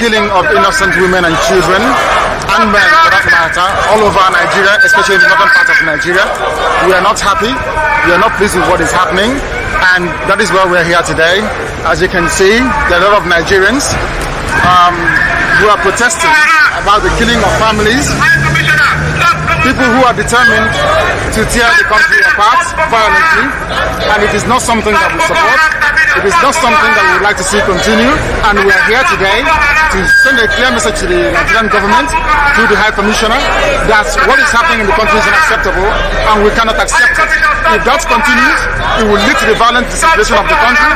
killing of innocent women and children, and men for that matter, all over Nigeria, especially in the northern part of Nigeria. We are not happy. We are not pleased with what is happening, and that is why we are here today. As you can see, there are a lot of Nigerians who are protesting about the killing of families, people who are determined to tear the country apart violently, and it is not something that we support. It is not something that we would like to see continue, and we are here today to send a clear message to the Nigerian government, to the High Commissioner, that what is happening in the country is unacceptable, and we cannot accept it. If that continues, it will lead to the violent disintegration of the country.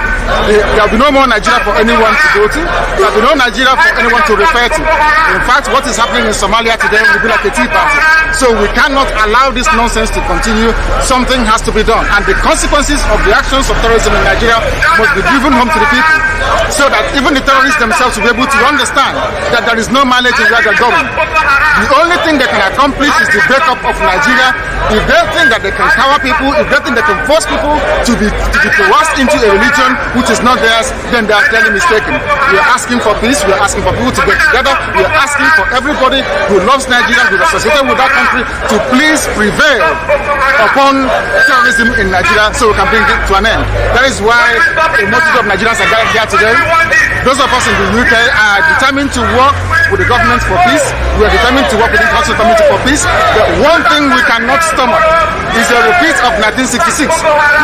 There will be no more Nigeria for anyone to go to. There will be no Nigeria for anyone to refer to. In fact, what is happening in Somalia today will be like a tea party. So we cannot allow this nonsense to continue. Something has to be done, and the consequences of the actions of terrorism in Nigeria must be driven home to the people, so that even the terrorists themselves will be able to understand that there is no mileage in where they're going. The only thing they can accomplish is the breakup of Nigeria. If they think that they can cower people, if they think they can force people to be coerced into a religion which is not theirs, then they are clearly mistaken. We are asking for peace. We are asking for people to get together. We are asking for everybody who loves Nigeria, who is associated with that country, to please prevail upon terrorism in Nigeria so we can bring it to an end. That is why a multitude of Nigerians are gathered here today. Those of us in the UK are determined to work with the government for peace. We are determined to work with the international community for peace. But one thing we cannot stomach is a repeat of 1966.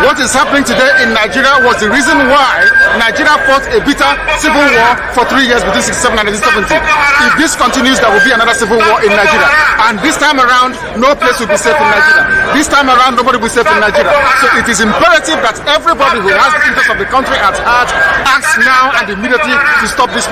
What is happening today in Nigeria was the reason why Nigeria fought a bitter civil war for 3 years between 1967 and 1970. If this continues, there will be another civil war in Nigeria. And this time around, no place will be safe in Nigeria. This time around, nobody will be safe in Nigeria. So it is imperative that everybody who has the interest of the country at heart acts now and immediately to stop this.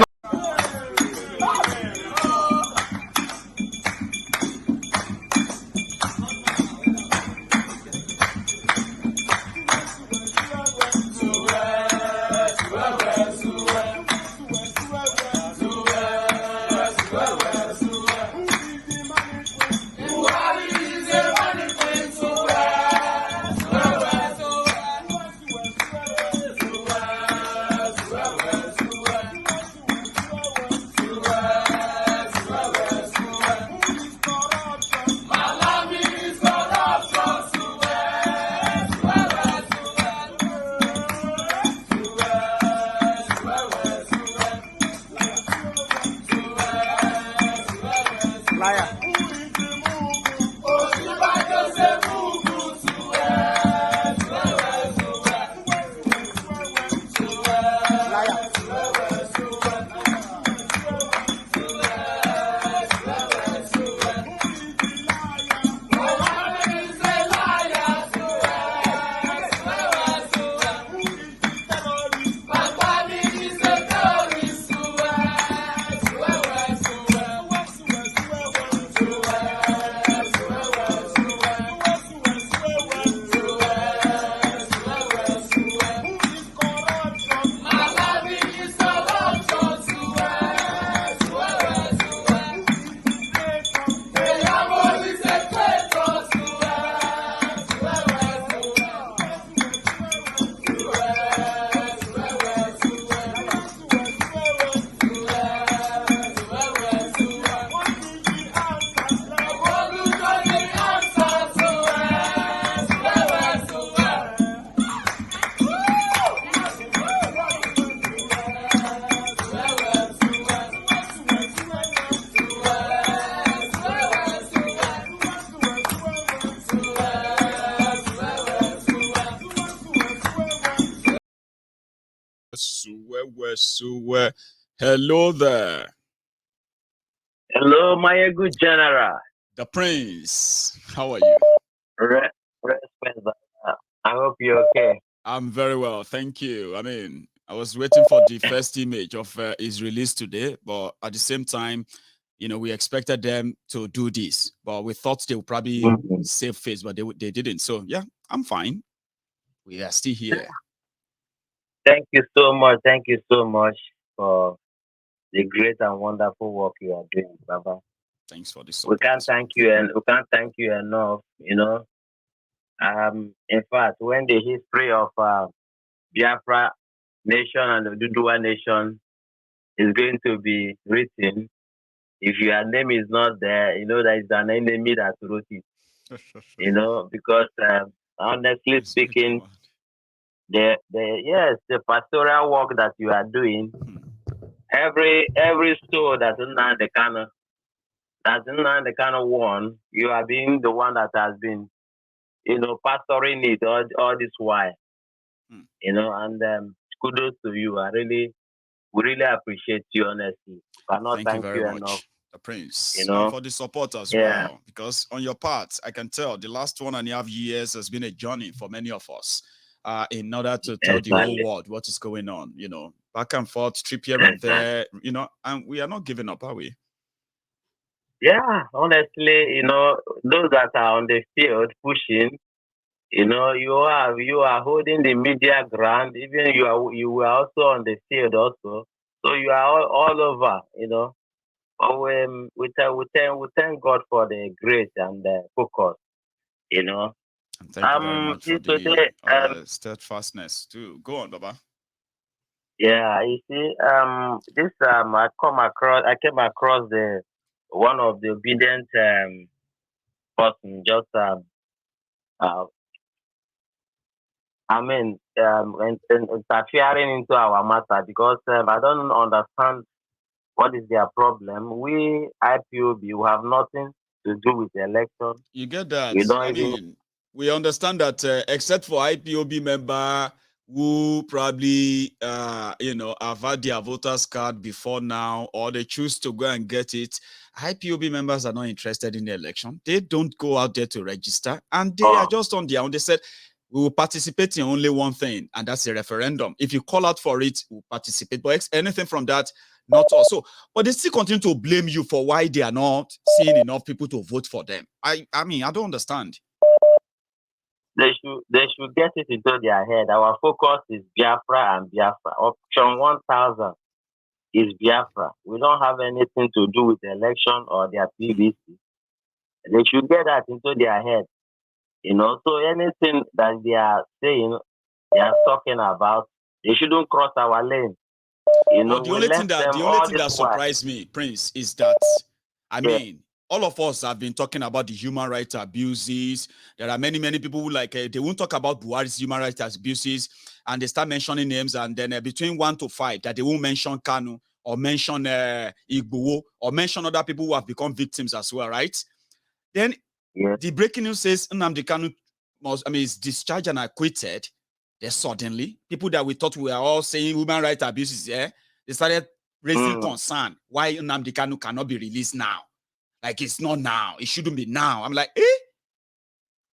Hello there. Hello, my good general. The Prince. How are you? I hope you're okay. I'm very well, thank you. I mean, I was waiting for the first image of his release today, but at the same time, you know, we expected them to do this, but we thought they would probably save face, but they didn't. So yeah, I'm fine. We are still here. Thank you so much. Thank you so much for the great and wonderful work you are doing, Baba. Thanks for this. We can't thank you, and we can't thank you enough. You know, in fact, when the history of Biafra nation and the Dudua nation is going to be written. If your name is not there, you know that it's an enemy that wrote it. You know, because honestly It's going to be speaking, one. the pastoral work that you are doing, every soul the kind of one, you are being the one that has been, pastoring it all this while, Hmm. and kudos to you. We really appreciate you, honestly. Cannot Thank you thank very you enough, much, the Prince, you and know. for the support as Yeah, well. Because on your part, I can tell the last 1.5 years has been a journey for many of us. In order to tell the whole exactly. world what is going on, back and forth, trip here and Exactly. there, and we are not giving up, are we? Yeah, honestly, those that are on the field pushing, you are holding the media ground. Even you were also on the field also, so you are all over. But we thank God for the grace and the focus. You know. And thank you very much for See the today. steadfastness too. Go on, Baba. Yeah, you see, this I came across the one of the obedient person just uh, interfering into our matter because I don't understand what is their problem. We IPOB we have nothing to do with the election. You get We that? don't I even. mean, we understand that except for IPOB member who probably have had their voters card before now, or they choose to go and get it. IPOB members are not interested in the election. They don't go out there to register, and they are Oh, just on their own. They said we will participate in only one thing, and that's a referendum. If you call out for it, we'll participate. But anything from that, not us. So, but they still continue to blame you for why they are not seeing enough people to vote for them. I mean, I don't understand. they should get it into their head. Our focus is Biafra and Biafra. Option 1,000 is Biafra. We don't have anything to do with the election or their PVC. They should get that into their head. So anything that they are saying, they are talking about, they shouldn't cross our lane. But the We only thing left that them the only all thing this that while. surprised me, Prince, is that I Yeah. mean, all of us have been talking about the human rights abuses. There are many people who they won't talk about Buhari's human rights abuses, and they start mentioning names, and then between 1 to 5, that they won't mention Kanu or mention Igboho or mention other people who have become victims as well, right? Then Yeah. the breaking news says Nnamdi Kanu is discharged and acquitted. Then suddenly, people that we thought we were all saying human rights abuses, they started raising Mm. concern why Nnamdi Kanu cannot be released now. Like it's not now. It shouldn't be now. I'm like, eh?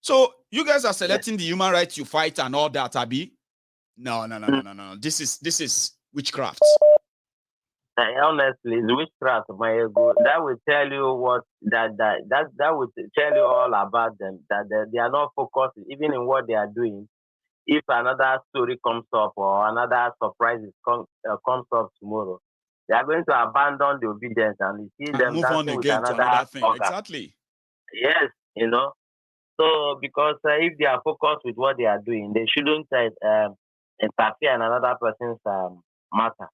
So you guys are Yeah. selecting the human rights you fight and all that, Abi? No. This is witchcraft. Honestly, it's witchcraft, my ego. That will tell you what that will tell you all about them. That they are not focused even in what they are doing. If another story comes up or another surprise comes up tomorrow, they are going to abandon the obedience and you see And them move on dancing with again to another another thing. organ. Exactly. Yes, So because if they are focused with what they are doing, they shouldn't interfere in another person's matter.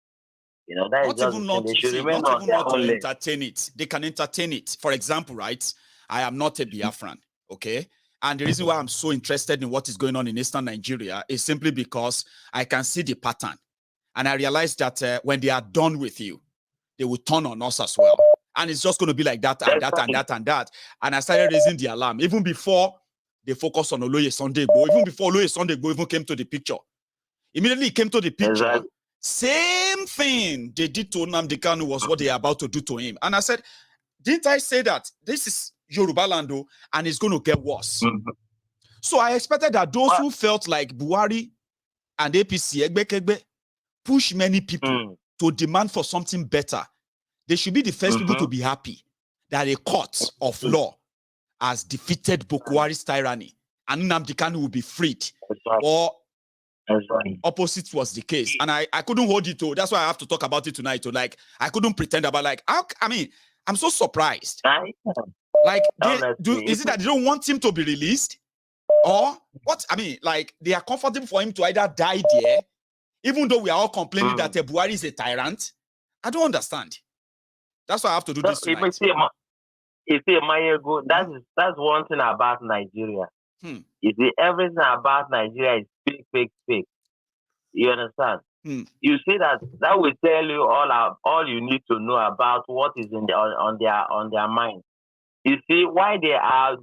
That is Not just the even thing. not They should see, remain not on even their not to own lane. entertain it. They can entertain it. For example, right? I am not a Biafran, okay? And the reason why I'm so interested in what is going on in Eastern Nigeria is simply because I can see the pattern. And I realize that when they are done with you, they will turn on us as well. And it's just going to be like that and that and that and that. And I started raising the alarm even before they focused on Oloye Sunday Igboho, even before Oloye Sunday Igboho even came to the picture. Immediately he came to the picture, Exactly. same thing they did to Nnamdi Kanu was what they are about to do to him. And I said, didn't I say that this is Yoruba Lando and it's going to get worse? Mm-hmm. So I expected that those What? who felt like Buhari and APC push many people Mm. to demand for something better. They should be the first people to Mm-hmm. be happy that a court of law has defeated Buhari's tyranny and Nnamdi Kanu will be freed. Exactly. Or Exactly. opposite was the case. And I couldn't hold it to. That's why I have to talk about it tonight. Like, I couldn't pretend about I'm so surprised. Like, Honestly, is it that they don't want him to be released? Or what? Like, they are comfortable for him to either die there, even though we are all complaining that Buhari is a tyrant, I don't understand. That's why I have to do this tonight. That's one thing about Nigeria. Hmm. You see, everything about Nigeria is fake. You understand? You see that will tell you all you need to know about what is on their mind. You see, why they are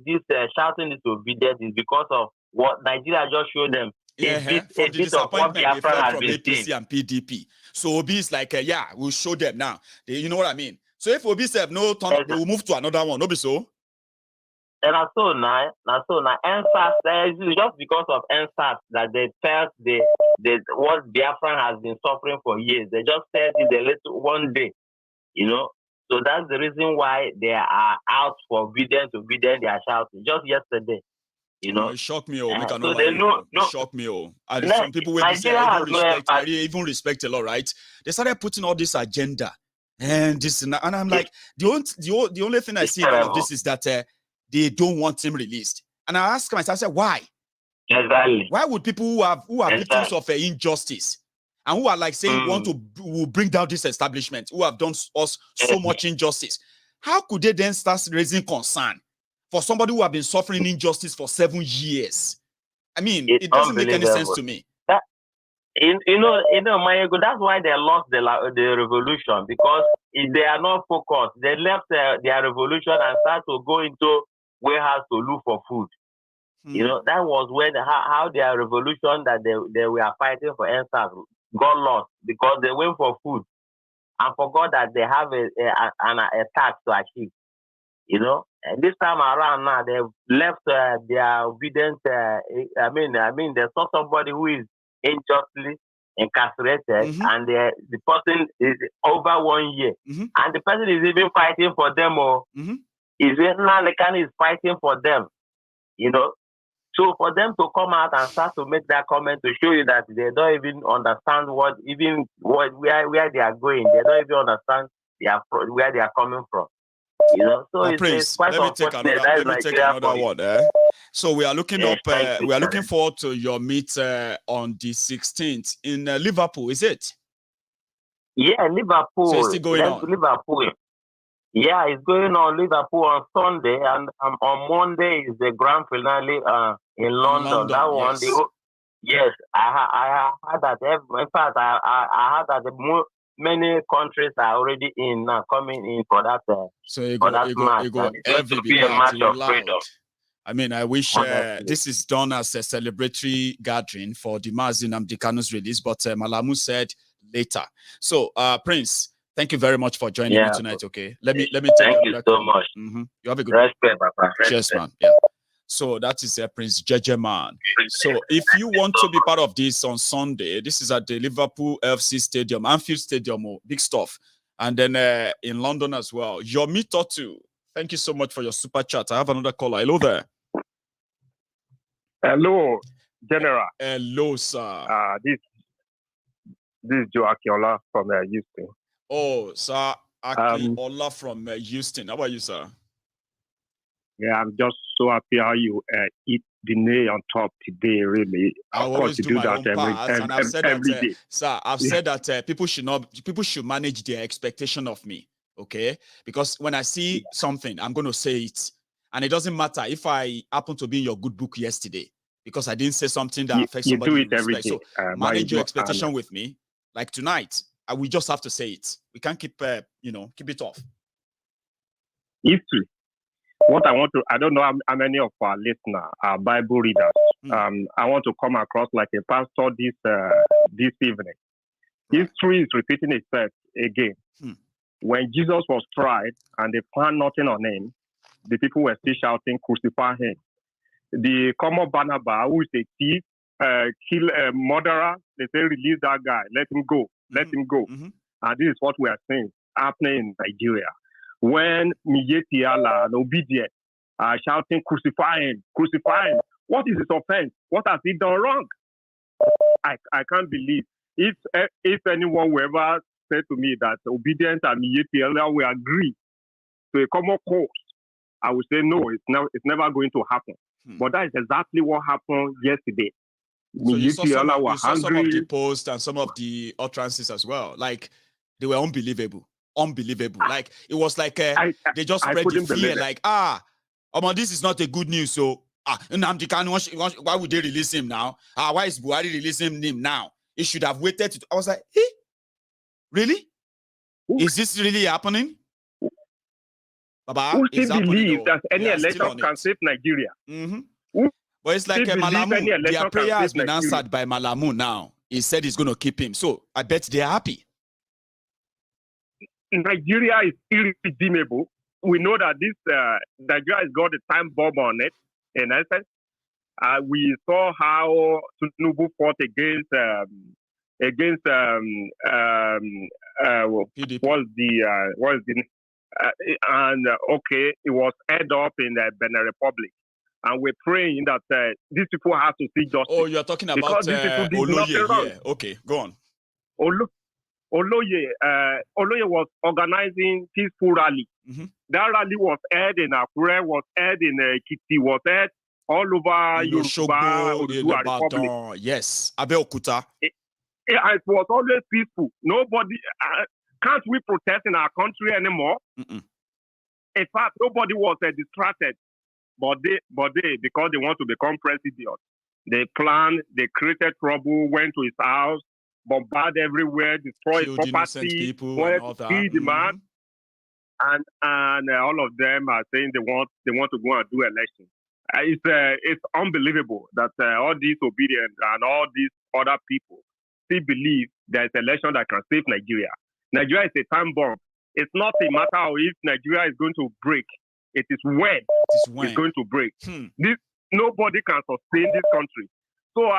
shouting disobedience is because of what Nigeria just showed them. From the disappointment they felt from APC and PDP. So Obi is like, we'll show them now. You know what I mean? So if Obi said no turn, they will move to another one. No be so? And so now, NSAS, it's just because of NSAS that they felt what Biafran has been suffering for years. They just felt it a little one day, you know. So that's the reason why they are out for obedience. They are shouting. Just yesterday, you know. It shocked me. It shocked me. Some people will say, I even respect a lot, right? They started putting all this agenda and this and I'm like, the only thing I see in all of this is that they don't want him released. And I asked myself, I said, why? Exactly. Why would people who are victims of injustice and who are like saying will bring down this establishment, who have done us so much injustice, how could they then start raising concern for somebody who have been suffering injustice for 7 years? I mean, it doesn't make any sense to me. You know, Mayego, that's why they lost the revolution, because they are not focused. They left their revolution and started to go into warehouse to look for food. You know, that was when how their revolution that they were fighting for answers got lost, because they went for food and forgot that they have a task to achieve. You know, and this time around now they've left their obedient. I mean, they saw somebody who is unjustly incarcerated, and the person is over 1 year, and the person is even fighting for them, or Nnamdi is fighting for them. You know, so for them to come out and start to make that comment to show you that they don't even understand where they are going, they don't even understand where they are coming from. You know, so it's quite unfortunate. Let me take another one. So we are looking we are looking forward to your meet on the 16th in Liverpool, is it? Yeah, Liverpool. So it's still going on. Liverpool. Yeah, it's going on Liverpool on Sunday, and on Monday is the grand finale in London. That one, yes. I heard that. In fact, I heard that many countries are already in now, coming in for that. So you go loud. I mean, I wish this is done as a celebratory gathering for the Nnamdi Kanu's release, but Malami said later. So, Prince, thank you very much for joining me tonight. Okay, let me take thank you so much. You have a good respect, Papa. Cheers, man. Yeah. So that is Prince Jeje Man. So if you want to be part of this on Sunday, this is at the Liverpool FC Stadium, Anfield Stadium, big stuff. And then in London as well. Your meter too. Thank you so much for your super chat. I have another caller. Hello there. Hello, General. Hello, sir. This is Joe Akiola from Houston. Oh, sir, Akiola from Houston. How about you, sir? Yeah, I'm just so happy how you eat the nail on top today, really. I always do my own part, and I've said that, sir, I've said that people should manage their expectation of me, okay? Because when I see something, I'm going to say it. And it doesn't matter if I happen to be in your good book yesterday, because I didn't say something that affects somebody. You do it every day. Manage your expectation with me. Like tonight, we just have to say it. We can't keep it off. History. What I want to, I don't know how many of our listeners are Bible readers. I want to come across like a pastor this evening. Right. History is repeating itself again. When Jesus was tried and they found nothing on him, the people were still shouting, "Crucify him." The common Barnabas, who is a thief, kill a murderer, they say, "Release that guy, let him go, let him go." And this is what we are seeing happening in Nigeria. When Miyetiala and Obedient are shouting, "Crucify him, crucify him." What is his offense? What has he done wrong? I can't believe. If anyone will ever say to me that Obedient and Miyetiala will agree to a common cause, I would say no, it's never going to happen. But that is exactly what happened yesterday. So you saw some of the posts and some of the utterances as well. Like They were unbelievable. Like it was like they just spread the fear. Like this is not a good news. So Nnamdi Kanu, why would they release him now? Why is Buhari releasing him now? It should have waited. I was like, really? Is this really happening? Baba, who still believe that any election can save Nigeria? But it's like Malamu. Their prayer has been answered by Malamu now. He said he's going to keep him. So I bet they're happy. Nigeria is irredeemable. We know that this Nigeria has got a time bomb on it. In essence, we saw how Tinubu fought against it was held up in the Benin Republic, and we're praying that these people have to see justice. Oh, you're talking about Oloye, yeah. Okay, go on. Oloye was organizing peaceful rally. That rally was held in Akure, was held in Ekiti, was held all over Yoruba Republic. Yes, Abeokuta. It was always peaceful. Nobody can't we protest in our country anymore? In fact, nobody was distracted. But they, because they want to become president, they planned, they created trouble, went to his house, bombarded everywhere, destroyed property, went to kill the man, and all of them are saying they want to go and do elections. It's unbelievable that all these obedient and all these other people still believe there's an election that can save Nigeria. Nigeria is a time bomb. It's not a matter of if Nigeria is going to break. It is when it's going to break. Nobody can sustain this country. So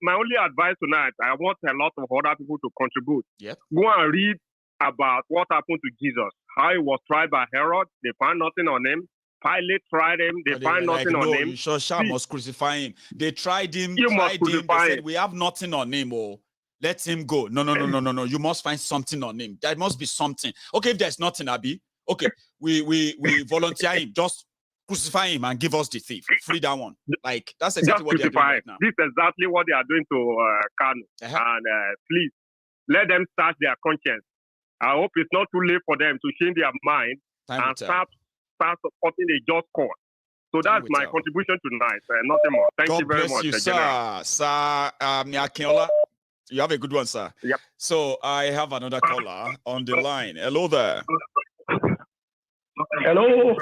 my only advice tonight, I want a lot of other people to contribute. Go and read about what happened to Jesus. How he was tried by Herod. They found nothing on him. Pilate tried him. They find nothing on him. Shah must crucify him. They tried him. They said, we have nothing on him. Oh, let him go. No. You must find something on him. There must be something. Okay, if there's nothing, Abi. Okay, we volunteer him. Just crucify him and give us the thief. Free that one. Like that's exactly what they're doing right now. This is exactly what they are doing to Kanu. And please let them search their conscience. I hope it's not too late for them to change their mind and start supporting a just cause. So that's my contribution tonight. Nothing more. Thank you very much, sir. Sir Akinola, you have a good one, sir. Yep. So I have another caller on the line. Hello there. Hello.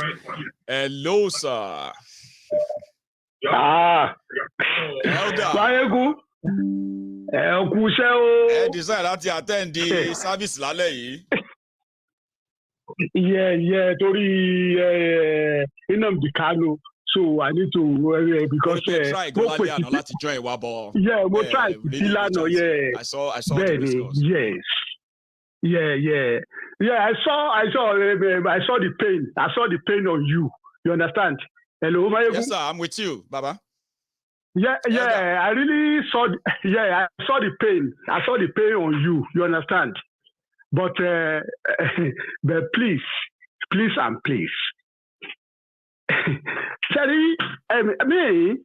Hello, sir. Elder. Desire láti attend the service lálẹ́ yìí. Yeah, Tori Nnamdi Kanu. So I need to because try go lálẹ́ àná láti join wa bọ̀. Yeah, we'll try Tilano. Yeah. I saw the results. Yes. Yeah. I saw the pain. I saw the pain on you. You understand? Hello, Mayegun? Yes, sir. I'm with you, Baba. Yeah. I really saw. I saw the pain. I saw the pain on you. You understand? But please. Sorry, me.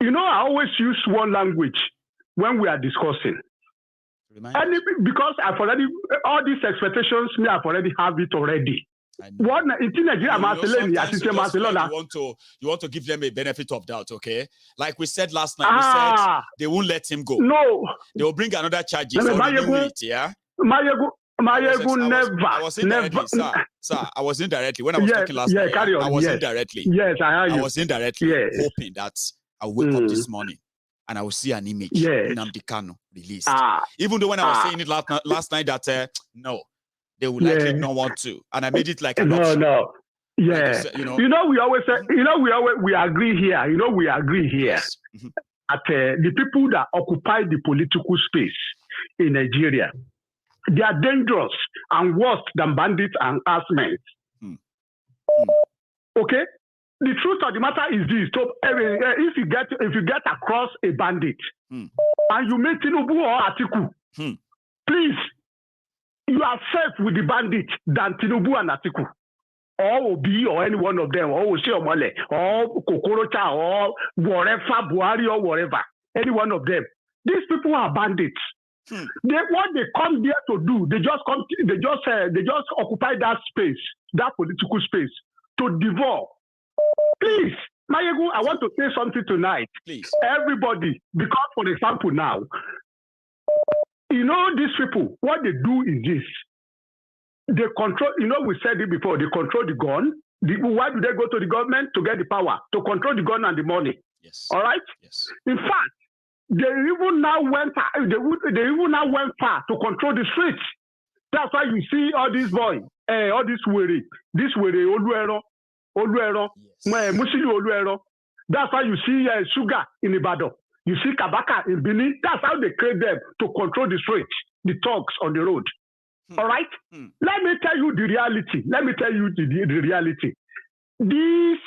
You know, I always use one language when we are discussing. And because I've already all these expectations, I've already have it already. One in Nigeria, you want to give them a benefit of doubt, okay? Like we said last night, we said they won't let him go. No, they will bring another charges. Yeah. Mayegun never. I was indirectly, sir. I was indirectly when I was talking last night. I was indirectly. Yes, I heard you. I was indirectly hoping that I will wake up this morning and I will see an image Nnamdi Kanu released. Even though when I was saying it last night that no, they would likely not want to, and I made it like an option. No. Yeah, like, we always say, we agree here. We agree here yes. At the people that occupy the political space in Nigeria, they are dangerous and worse than bandits and herdsmen. Okay. The truth of the matter is this: so, if you get across a bandit and you meet Tinubu or Atiku, please, you are safe with the bandit than Tinubu and Atiku, or Obi or any one of them, or Ose Omole, or Kokorocha, or whatever, Buhari or whatever, any one of them. These people are bandits. What they come there to do, they just occupy that space, that political space, to devour. Please, Mayegu, I want to say something tonight. Please. Everybody, because for example now, you know, these people, what they do is this. They control, you know, we said it before, they control the gun. Why do they go to the government? To get the power, to control the gun and the money. Yes. All right? Yes. In fact, they even now went far to control the streets. That's why you see all these boys, all this worry, Oluero, Musili Oluero. That's why you see Sugar in Ibadan. You see Kabaka in Benin. That's how they create them to control the streets, the thugs on the road. All right? Let me tell you the reality. The reality. This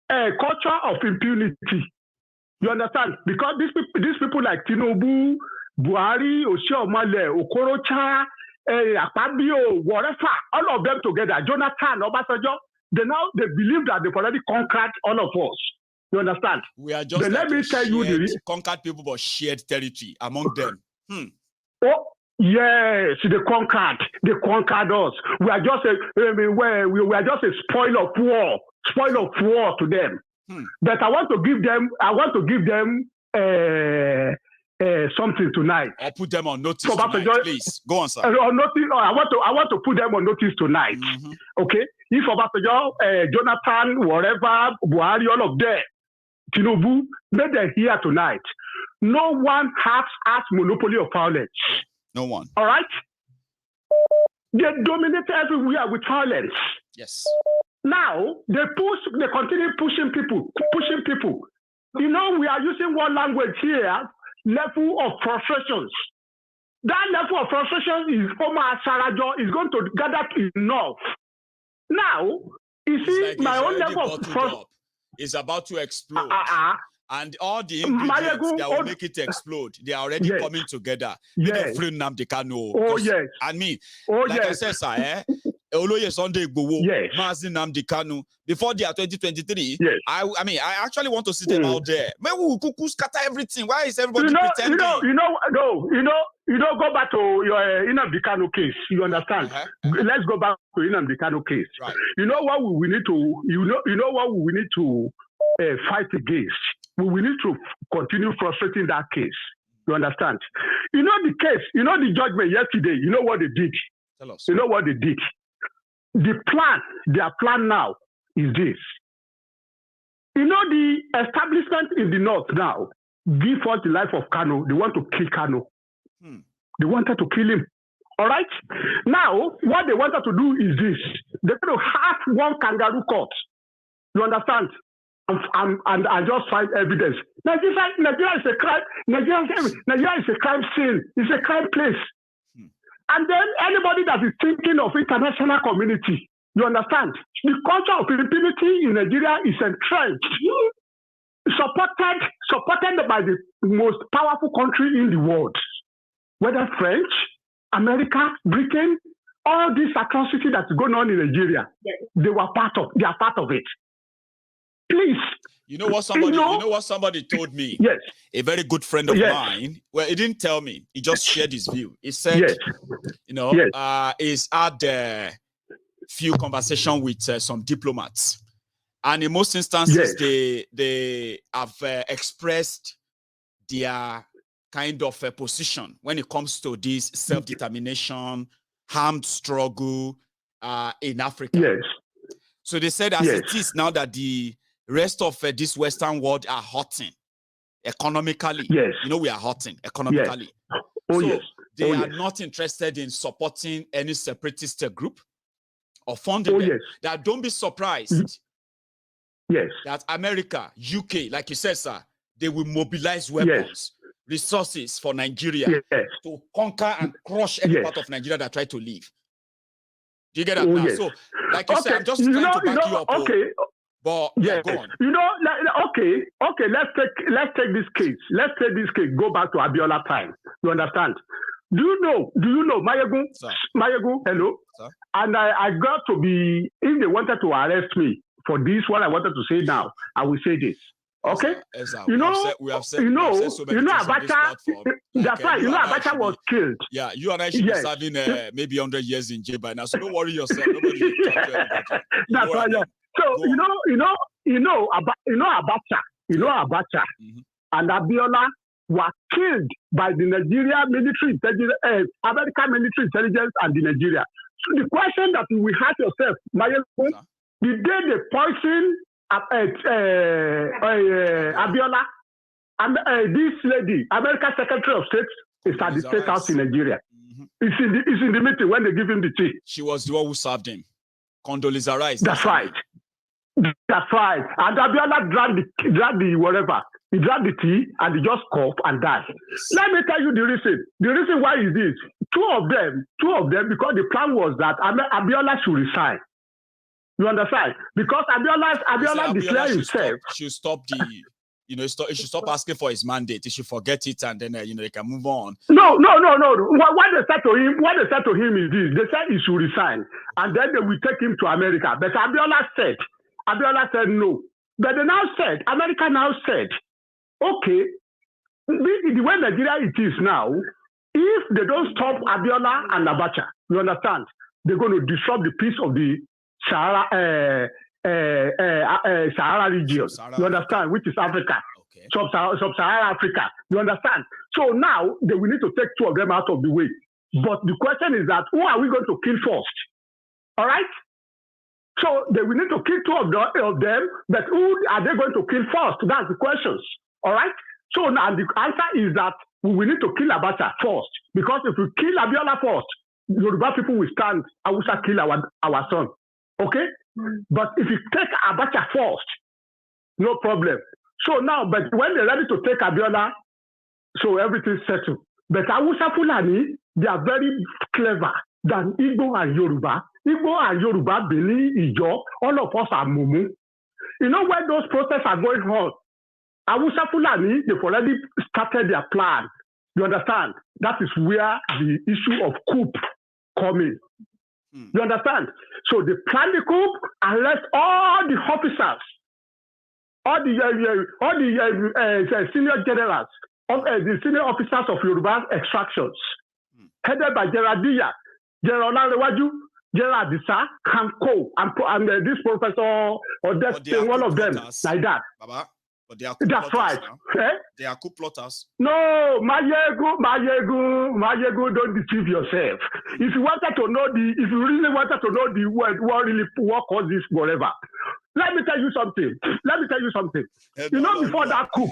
culture of impunity, you understand? Because these people like Tinubu, Buhari, Oshiomhole, Okorocha, Akpabio, whatever, all of them together, Jonathan, Obasanjo, they believe that they've already conquered all of us. You understand? We are just let me tell you conquered people, but shared territory among them. Oh, yes, they conquered us. We are just we are just a spoil of war to them. But I want to give them something tonight. I'll put them on notice tonight, please. Go on, sir. I want to put them on notice tonight. Okay? If Obasanjo, Jonathan, whatever, Buhari, all of them, Tinubu, let them hear tonight. No one has monopoly of violence. No one. All right? They dominate everywhere with violence. Yes. Now, they continue pushing people. You know, we are using one language here, level of frustrations. That level of frustration is Omar Sarajo is going to gather enough. Now, you see, like my own level of frustration is about to explode. And all the ingredients that will make it explode, they are already coming together. Yes. Free Nnamdi Kanu. Oh, yes. I mean, I said, sir, Oloye Sunday Igboho, yes. Mazi Nnamdi Kanu. Before the 2023, yes. I actually want to see them out there. Maybe we could scatter everything. Why is everybody pretending? Go back to your Nnamdi Kanu case. You understand? Let's go back to Nnamdi Kanu case. Right. You know what we need to. You know what we need to fight against. We need to continue frustrating that case. You understand? You know the case. You know the judgment yesterday. You know what they did. Tell us. You know what they did. Their plan now is this. You know the establishment in the north now give us the life of Kanu. They want to kill Kanu. They wanted to kill him. All right? Now, what they wanted to do is this. They're going to have one kangaroo court. You understand? And just find evidence. Nigeria is a crime. Nigeria is a crime scene. It's a crime place. And then anybody that is thinking of international community, you understand? The culture of impunity in Nigeria is entrenched, supported by the most powerful country in the world. Whether French, America, Britain, all this atrocity that's going on in Nigeria, they are part of it. Please. You know what somebody told me? Yes. A very good friend of mine. Well, he didn't tell me. He just shared his view. He said, he's had a few conversations with some diplomats. And in most instances, they have expressed their kind of a position when it comes to this self-determination, armed struggle in Africa. Yes. So they said, as it is now that the rest of this Western world are hurting economically. Yes. You know, we are hurting economically. Yes. They are not interested in supporting any separatist group or funding them. That don't be surprised that America, UK, like you said, sir, they will mobilize weapons, resources for Nigeria to conquer and crush any part of Nigeria that try to leave. Do you get that now? So, like you said, I'm just trying to back you up. But go on. You know, let's take this case. Let's take this case. Go back to Abiola time. You understand? Do you know, Mayegu? Mayegu, hello? Sir? And I got to be, if they wanted to arrest me for this, what I wanted to say now, I will say this. Okay, we have said so many things on this platform. That's right. Abacha was killed. Yeah, you and I should be serving maybe 100 years in jail by now. So don't worry yourself. Nobody will talk to anybody. That's right. Yeah. So Abacha, Abacha, and Abiola were killed by the Nigeria military intelligence, American military intelligence, and the Nigeria. So the question that we ask yourself, the day they poison Abiola, and this lady, American Secretary of State, is at the State House in Nigeria. It's in the meeting when they give him the tea. She was the one who served him. Condoleezza Rice. That's right. That's right. And Abiola dragged the whatever. He drank the tea and he just coughed and died. Let me tell you the reason. The reason why is this. Two of them, because the plan was that Abiola should resign. You understand? Because Abiola declared himself. Should stop the, he should stop asking for his mandate. He should forget it and then, they can move on. No. What they said to him is this. They said he should resign and then they will take him to America. But Abiola said no. But America now said, okay, the way Nigeria it is now, if they don't stop Abiola and Abacha, you understand, they're going to disrupt the peace of the Sahara region. You understand, which is Africa, okay. Sub-Saharan Africa. You understand? So now we need to take two of them out of the way. But the question is that who are we going to kill first? All right. So we need to kill two of them, but who are they going to kill first? That's the questions. All right? So now the answer is that we need to kill Abacha first. Because if we kill Abiola first, Yoruba people will stand, Hausa kill our son. Okay? But if you take Abacha first, no problem. So now, but when they're ready to take Abiola, so everything's settled. But Hausa Fulani, they are very clever than Igbo and Yoruba. Igbo and Yoruba, Beni, Ijo, all of us are Mumu. You know when those processes are going on, Hausa Fulani, they've already started their plan. You understand? That is where the issue of coup comes in. You understand? So they plan the coup, arrest all the officers, all the senior generals, the senior officers of Yoruba extractions, headed by General Dia, General Larewaju, General Adisa, Kanko, and this professor or that one of them, like that. Baba, but they are that's right. They are coup plotters. No, Mayegu, don't deceive yourself. If you really wanted to know the word, what caused this, whatever. Let me tell you something. Before that coup.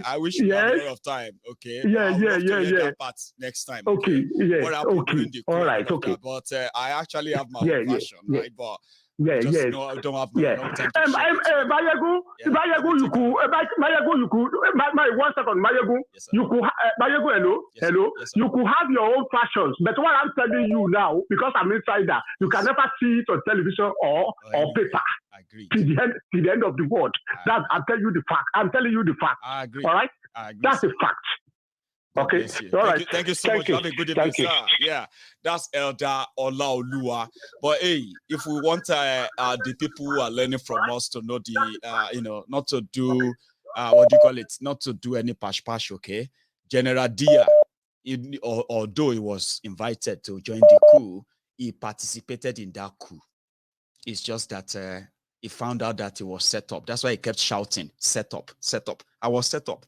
I wish you had a lot of time. Okay. Yeah. That part next time. Okay. Yeah. What happened during the coup? All right. Okay. But I actually have my own version, right? But I don't have no time to Mayegu, you could. 1 second, Mayegu. Yes, You could. Mayegu, hello. Yes, Hello. yes, You could have your own fashions, but what I'm telling you now, because I'm insider, you can never see it on television or paper. I agree. To the end of the world. I'm telling you the fact. I agree. All right. I agree. That's a fact. Okay. All right. Thank you so much. Have a good evening, sir. Yeah, that's Elder Olaoluwa. But hey, if we want the people who are learning from us to know the, not to do, not to do any pash, okay? General Dia, although he was invited to join the coup, he participated in that coup. It's just that he found out that it was set up. That's why he kept shouting, set up. I was set up.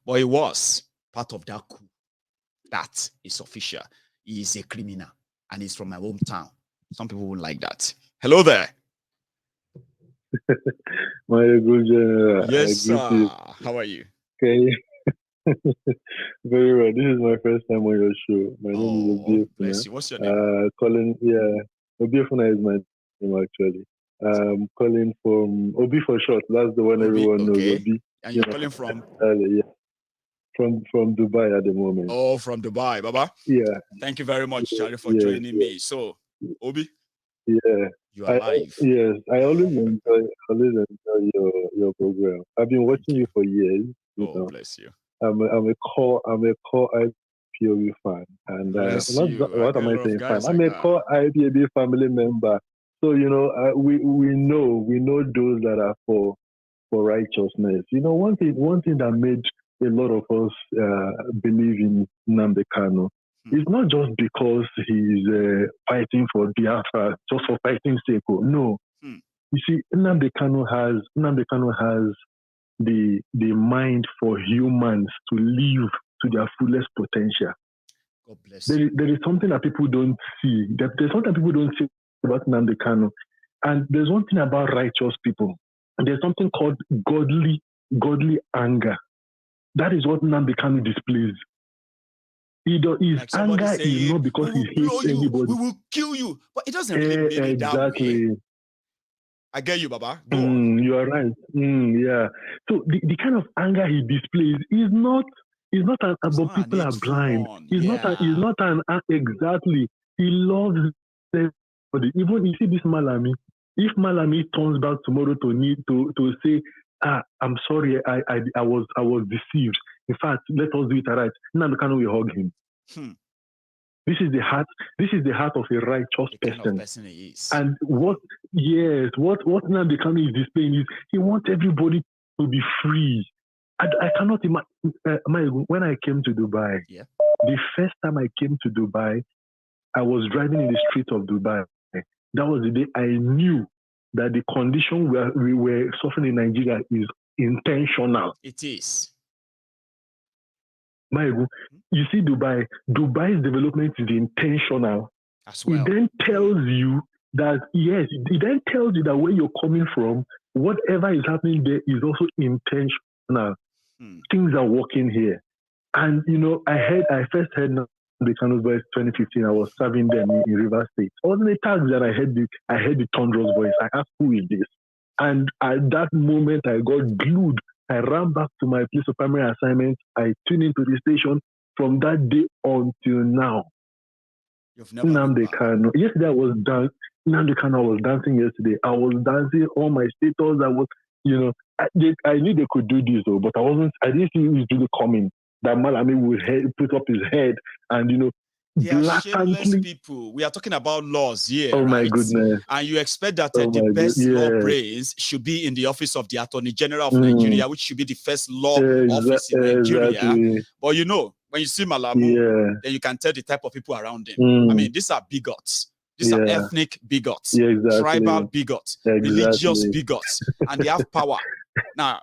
But he was part of that coup. That is official. He is a criminal and he's from my hometown. Some people won't like that. Hello there. My good general. Yes, sir. How are you? Okay. Very well. This is my first time on your show. My name is Obiefuna. Bless you. What's your name? Obiefuna is my name actually. Calling from Obi for short. That's the one everyone knows. Obi. And you're calling from? From Dubai at the moment. Oh, from Dubai, Baba. Yeah. Thank you very much, Charlie, for joining me. So, Obi. Yeah. You are live. Yes, I always enjoy your program. I've been watching you for years. Bless you. I'm a core IPOB fan, and I'm a core IPOB family member So we know those that are for righteousness. One thing that made a lot of us believe in Nnamdi Kanu is not just because he's fighting for Biafra, just for fighting's sake. No, you see, Nnamdi Kanu has the mind for humans to live to their fullest potential. God bless there is something that people don't see. There's something people don't see about Nnamdi Kanu. And there's one thing about righteous people. There's something called godly anger. That is what Nnamdi Kanu displays. His anger is not because he hates anybody. We will kill you. But it doesn't really mean it that way. I get you, Baba. Go on. You are right. Yeah. So the kind of anger he displays is not about people are blind. He's not an exactly. He loves everybody. Even you see this Malami. If Malami turns back tomorrow to say, I'm sorry, I was deceived. In fact, let us do it right. Nnamdi Kanu will hug him. This is the heart of a righteous person. Kind of person he is. And what Nnamdi Kanu is displaying is he wants everybody to be free. I cannot imagine when I came to Dubai. Yeah. The first time I came to Dubai, I was driving in the street of Dubai. That was the day I knew that the condition we were suffering in Nigeria is intentional. It is. You see, Dubai's development is intentional. As well. It then tells you that, yes, it then tells you that where you're coming from, whatever is happening there is also intentional. Things are working here. And, I first heard the Kanu's voice 2015. I was serving them in River State. I was in the taxi that I heard the Tundro's voice. I asked, who is this? And at that moment, I got glued. I ran back to my place of primary assignment. I tuned into the station. From that day until now, Nnamdi Kanu. Yesterday I was dancing. Nnamdi Kanu, I was dancing yesterday. I was dancing on my status. I was, I knew they could do this though, but I didn't see it was really coming. That Malami would put up his head and, they are shameless people. We are talking about laws here. Oh my right? goodness. And you expect that the best law brains should be in the office of the Attorney General of Nigeria, which should be the first law office in Nigeria. Exactly. But when you see Malami, then you can tell the type of people around him. I mean, these are bigots. These are ethnic bigots, tribal bigots, religious bigots, and they have power. Now,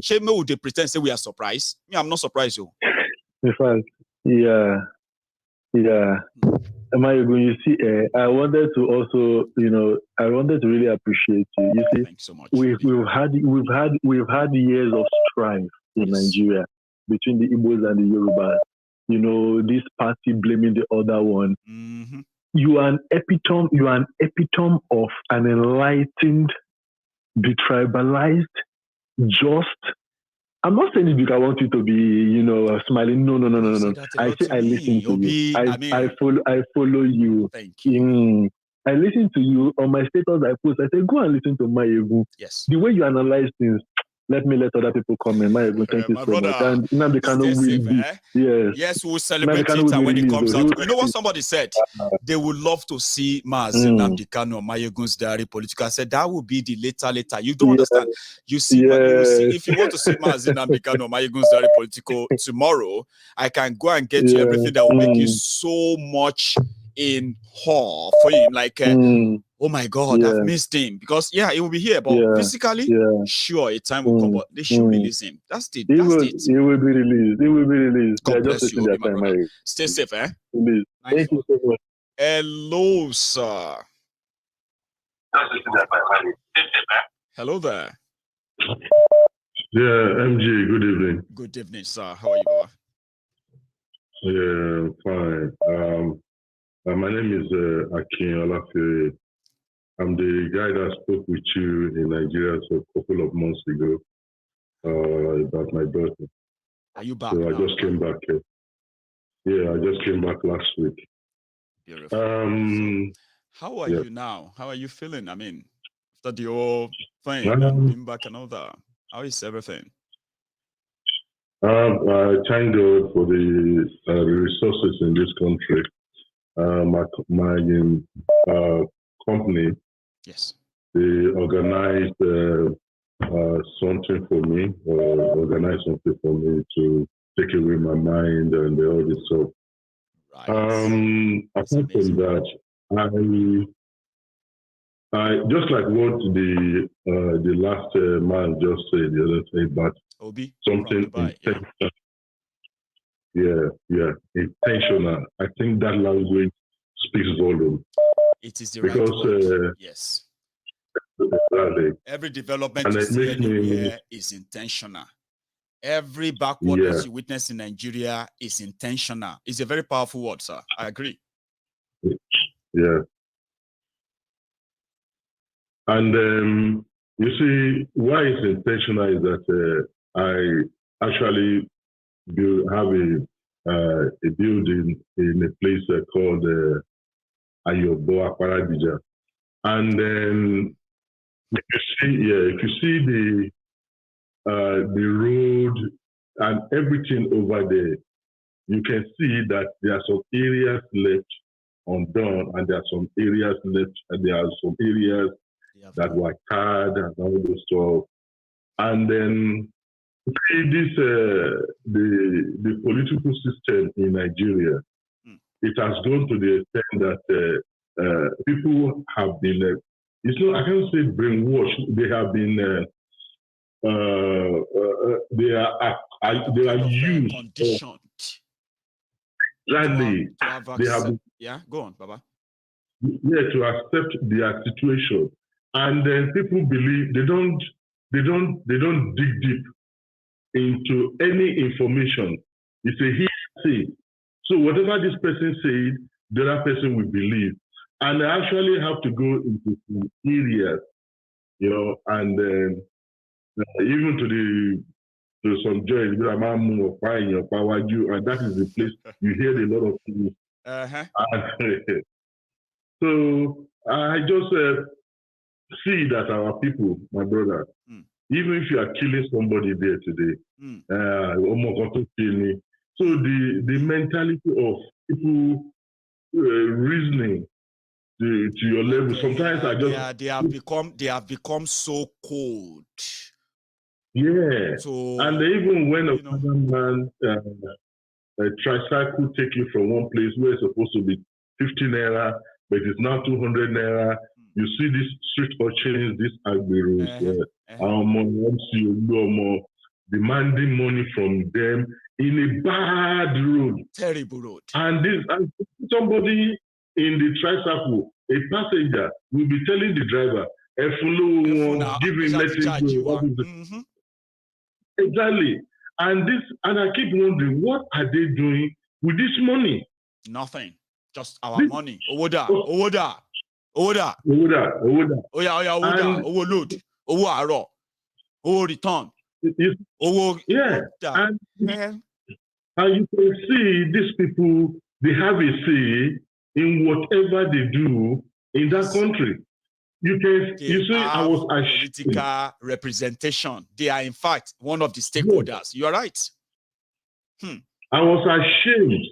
shame would they pretend say we are surprised? Me, I'm not surprised. In fact, yeah. You see, I wanted to also, I wanted to really appreciate you. You see, thanks so much. We've had years of strife in Nigeria between the Igbos and the Yorubas. This party blaming the other one. Mm-hmm. You are an epitome of an enlightened, detribalized, just. I'm not saying it because I want you to be, smiling. No. I say I listen to you. I follow you. Thank you. I listen to you on my status. I post. I say go and listen to Mayegu. Yes. The way you analyze things. Let other people come in. Mayegu, thank you so brother, much. And Nnamdi Kanu will Yes, we'll celebrate it when it comes out. You know what somebody said? They would love to see Nnamdi Kanu or Mayegun's diary political. I said that would be the later. You don't understand. You see, if you want to see Nnamdi Kanu or Mayegun's diary political tomorrow, I can go and get you everything that will make you so much in awe for him. Like, oh my God, I've missed him. Because, he will be here. But physically, sure, a time will come. But they should release him. That's it. He will be released. God bless you, my brother. Stay safe, eh? Thank you so much. Hello, sir. Hello there. Yeah, MG, good evening. Good evening, sir. How are you, Baba? Yeah, fine. My name is Akin Olafere. I'm the guy that spoke with you in Nigeria a couple of months ago about my daughter. Are you back? So now? I just came back. Yeah, I just came back last week. Beautiful. How are you now? How are you feeling? I mean, after the whole thing and being back and all that, how is everything? I thank God for the resources in this country. My company company. Yes. They organized something for me, organized something for me to take away my mind and all this stuff. Right. Apart from that, I just like what the last man just said the other day, but Obi, something intentional. Yeah, intentional. I think that language speaks volume. It is the because, right word. Yes. Exactly. Every development you see anywhere is intentional. Every backwardness you witness in Nigeria is intentional. It's a very powerful word, sir. I agree. Yeah. And you see, why it's intentional is that I actually have a building in a place called Ayobo Paradija. And then if you see the road and everything over there, you can see that there are some areas left undone, and there are some areas left, and there are some areas that were tarred and all those stuff. And then see this the political system in Nigeria, it has gone to the extent that people have been, I can't say brainwashed. They have been, they are used, conditioned. Exactly. They have go on, Baba. Yeah, to accept their situation, and then people believe they don't dig deep into any information. It's a hearsay. So whatever this person said, the other person will believe, and they actually have to go into some areas, and even to some joints, and that is the place you hear a lot of things. So I just see that our people, my brother, even if you are killing somebody there today, so the mentality of people reasoning to your level, sometimes they have become so cold. Yeah. So, and even when a man a tricycle take you from one place where it's supposed to be 50 naira, but it's now 200 naira. You see these street urchins, these agberos, demanding money from them in a bad road. Terrible road. And somebody in the tricycle, a passenger, will be telling the driver, give him message. Exactly. And I keep wondering, what are they doing with this money? Nothing. Just our money. Owoda. Load. Owo aro. Owo return. And you can see these people, they have a say in whatever they do in that country. I was political representation. They are, in fact, one of the stakeholders. You are right. I was ashamed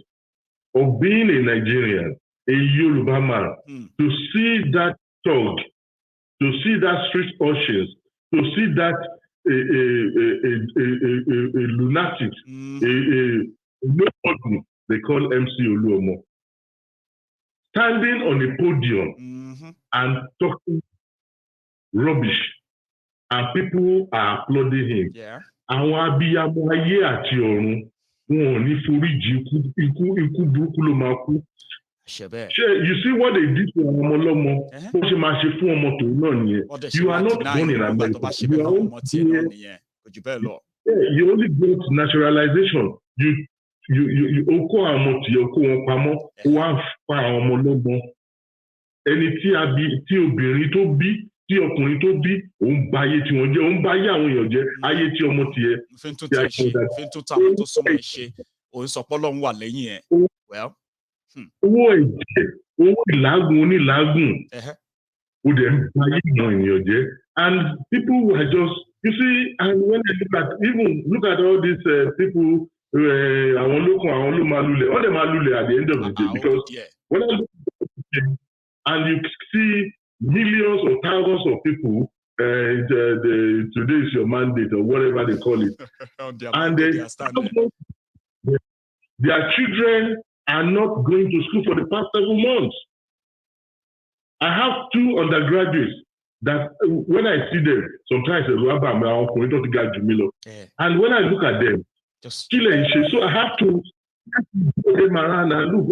of being a Nigerian, a Yoruba man, to see that thug, to see that street urchins, to see that a lunatic, nobody they call MC Oluomo, standing on a podium and talking rubbish, and people are applauding him. Àwọn abiyamọ ayé àti ọ̀run wọn ò ní foríjì ikú burúkú ló máa kú. You see what they did to ọmọ ọlọ́mọ, bó ṣe máa ṣe fún ọmọ tòun náà nìyẹn. You are not born in America. You only got naturalization. You kó àwọn ọmọ tìyẹ kó wọn pamọ́, ó wá fa àwọn ọmọ ọlọ́mọ. Ẹni tí obìnrin tó bí, tí ọkùnrin tó bí, òun bá ayé tí wọ́n jẹ́, òun bá ayé àwọn èèyàn jẹ́, ayé tí ọmọ tiẹ̀. Owó ẹ̀jẹ̀, owó ìlágùn onílágùn, ó dẹ̀ ń bá ayé àwọn èèyàn jẹ́. And people were just, you see, and when I look at all these people, àwọn lókun, àwọn ló máa lulẹ̀, wọ́n dẹ̀ máa lulẹ̀ at the end of the day, because when I look at them, and you see millions or thousands of people. Today is your mandate or whatever they call it, and their children are not going to school for the past 7 months. I have 2 undergraduates that when I see them, sometimes and when I look at them, so I have to go them around and look,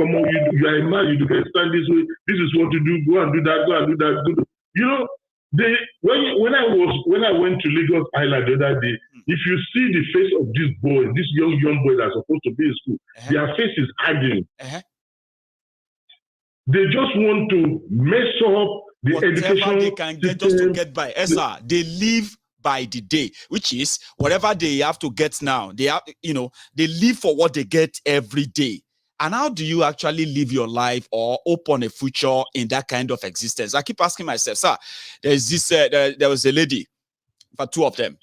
you are a man, you can stand this way, this is what to do, go and do that, go and do that. You know, when I went to Lagos Island the other day, if you see the face of these boys, these young boys that are supposed to be in school, their face is hiding. They just want to mess up the education they can get just to get by. Esa, they live by the day, which is whatever they have to get now. They have, they live for what they get every day. And how do you actually live your life or open a future in that kind of existence? I keep asking myself, sir, there's this, there was a lady, for 2 of them.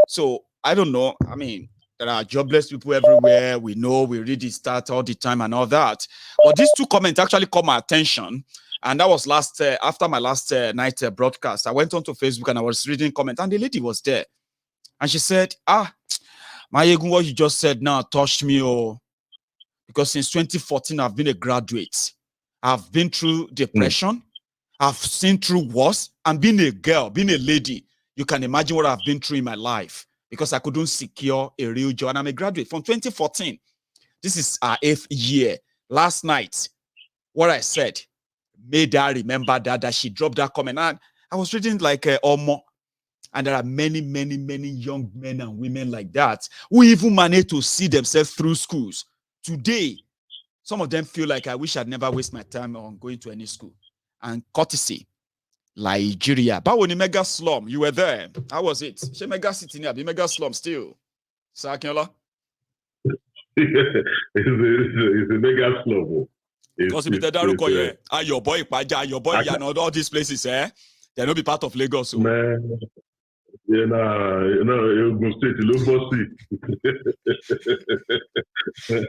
So I don't know. I mean, there are jobless people everywhere. We know, we read the stats all the time and all that. But these 2 comments actually caught my attention. And that was after my last night broadcast. I went onto Facebook and I was reading comments, and the lady was there. And she said, Mayegun, what you just said now touched me. Because since 2014, I've been a graduate. I've been through depression. I've seen through wars. And being a girl, being a lady, you can imagine what I've been through in my life. Because I couldn't secure a real job. And I'm a graduate from 2014. This is our 8th year. Last night, what I said made her remember that she dropped that comment. And I was reading like Omo. And there are many, many, many young men and women like that who even manage to see themselves through schools. Today, some of them feel like I wish I'd never waste my time on going to any school. And courtesy, Nigeria. But when the mega slum, you were there. How was it? She mega city near the mega slum still. Sir Akinola? It's a mega slum. Because your boy Paja, your boy Yano, all these places, they'll not be part of Lagos. So. Man, Ogun State,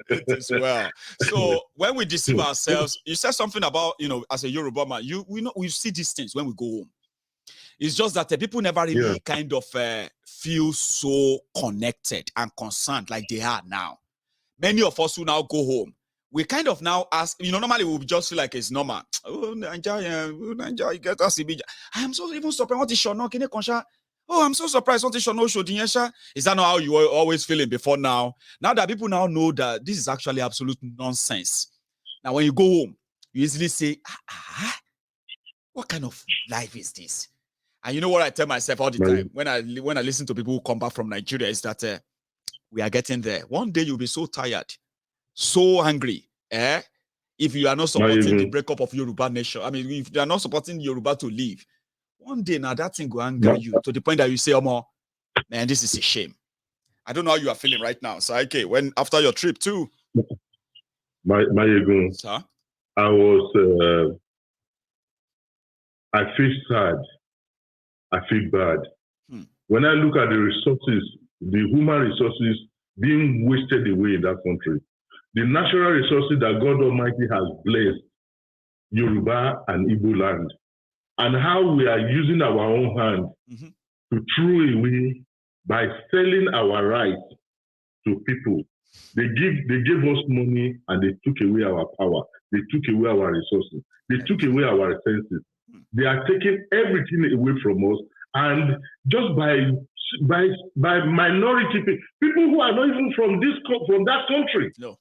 It is well. So when we deceive ourselves, you said something about, as a Yoruba man, we see these things when we go home. It's just that the people never really kind of feel so connected and concerned like they are now. Many of us who now go home, we kind of now ask, normally we would just feel like it's normal. Oh, Nigeria, you get us. I am so even surprised. What is your no? Oh, I'm so surprised. What is your no? Is that not how you were always feeling before now? Now that people now know that this is actually absolute nonsense. Now, when you go home, you easily say, what kind of life is this? And you know what I tell myself all the time when I listen to people who come back from Nigeria is that we are getting there. One day you'll be so tired, so angry, if you are not supporting the breakup of Yoruba nation. I mean, if you are not supporting Yoruba to leave, one day now that thing will anger you to the point that you say, "Oh, man, this is a shame." I don't know how you are feeling right now. So, okay, when after your trip too, Sir? I feel sad. I feel bad. When I look at the resources, the human resources being wasted away in that country, the natural resources that God Almighty has blessed Yoruba and Igbo land, and how we are using our own hand to throw away by selling our rights to people. They gave us money and they took away our power. They took away our resources. They took away our senses. They are taking everything away from us, and just by minority people who are not even from that country. No.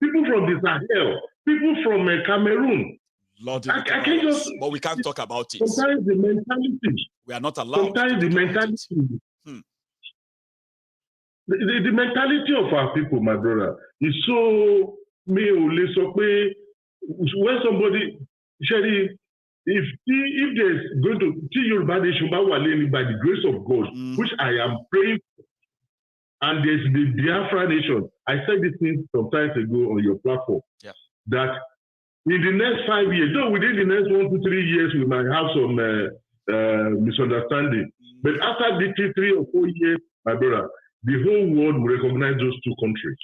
People from the Sahel, people from Cameroon. Lord, I can't just. But we can't talk about it. Sometimes the mentality. We are not allowed. Sometimes the mentality. The mentality of our people, my brother, is so when somebody, Sherry, if there's going to see Yoruba nation by the grace of God, which I am praying for, and there's the Biafra nation. I said this thing some time ago on your platform, that in the next 5 years, though within the next 1 to 3 years, we might have some misunderstanding. But after the 3 or 4 years, my brother, the whole world will recognize those 2 countries.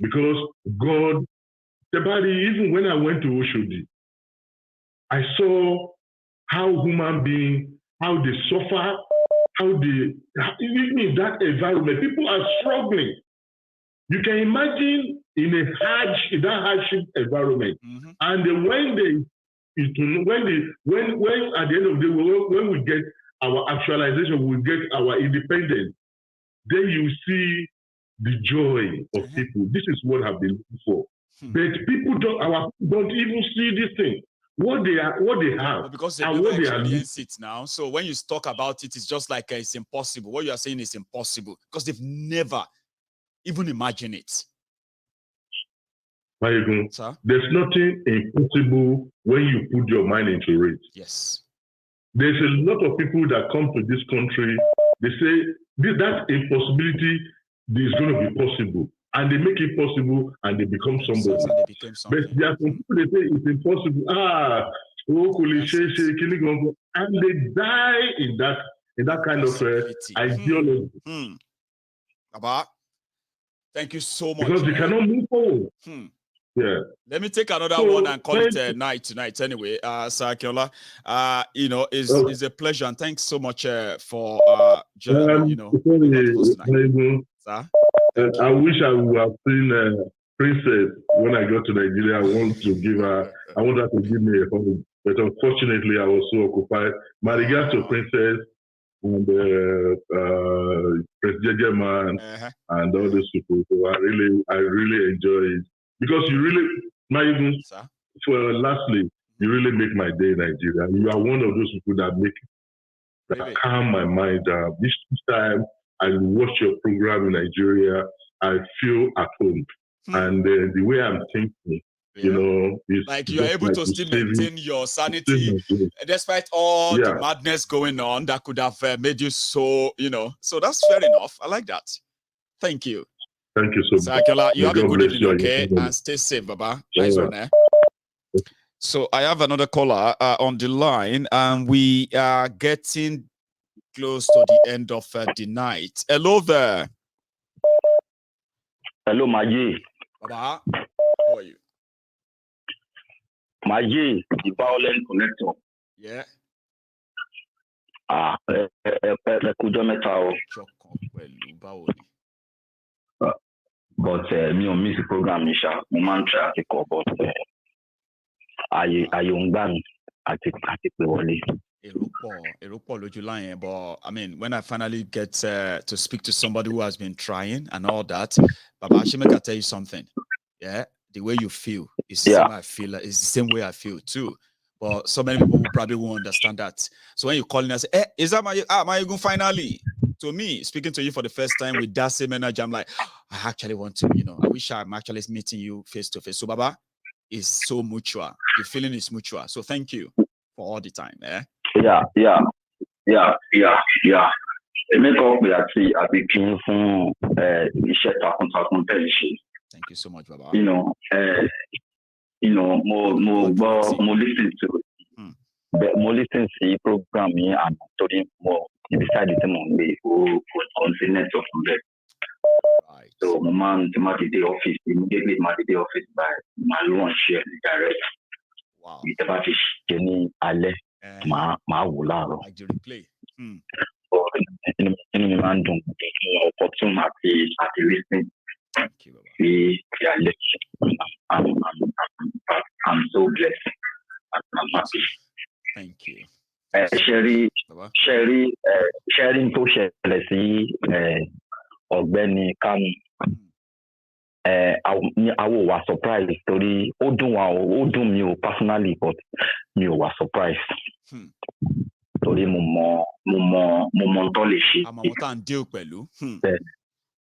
Because God, even when I went to Oshodi, I saw how human beings, how they suffer, even in that environment, people are struggling. You can imagine in that hardship environment, and when at the end of the day, when we get our actualization, we get our independence, then you see the joy of people. This is what I've been looking for. But people don't even see this thing. What they have, well, because they've never experienced it now. So when you talk about it, it's just like it's impossible. What you are saying is impossible because they've never even imagined it. Sir? There's nothing impossible when you put your mind into it. Yes. There's a lot of people that come to this country, they say that impossibility is going to be possible. And they make it possible and they become somebody. But there are some people, they say it's impossible. And they die in that kind of ideology. Abba, thank you so much. Because they cannot move forward. Yeah. Let me take another one and call it a night tonight. Anyway, Sir Akinola, it's a pleasure and thanks so much for joining. Sir? I wish I would have seen Princess when I got to Nigeria. I want her to give me a hug. But unfortunately, I was so occupied. My regards to Princess and President German and all those people. So I really enjoy it. Because you really, lastly, you really make my day in Nigeria. You are one of those people that calm my mind down. This time, I watch your program in Nigeria, I feel at home. And the way I'm thinking, is like you're able to still maintain your sanity despite all the madness going on that could have made you so, so that's fair enough. I like that. Thank you. Thank you so much. Akinola, you have a good evening, okay? And stay safe, Baba. Nice one, eh? So I have another caller on the line, and we are getting close to the end of the night. Hello there. Hello, Maji. Baba, how are you? Maji, the violent connector. Yeah. But me on music program, Misha, man try to call, but I young man, I think the only. But I mean, when I finally get to speak to somebody who has been trying and all that, Baba Ashime can tell you something. Yeah, the way you feel is the same way I feel. It's the same way I feel too. But so many people probably won't understand that. So when you call in and say, "Hey, is that my ego finally?" To me, speaking to you for the first time with that same energy, I'm like, I actually want to, I wish I'm actually meeting you face to face. So Baba is so mutual. The feeling is mutual. So thank you for all the time. Yeah. It make up we actually a big king from Thank you so much, Baba. More listen to more listen to the program here and told him more beside the Monday who on the net of that. Right. So my man to the office immediately the office by my lunch here direct. Wow. With about Jenny Ale ma wularo. Like the replay. So in man don't opportunity at the listening. Thank you, Baba. I'm so blessed. I'm happy. Thank you. Sharing to share Ọ̀gbẹ́ni Kanu. I was surprised story. Ó dùn mí personally, but me was surprised. Torí mo mọ tó lè ṣe. Àmọ́ tá ń deal pẹ̀lú.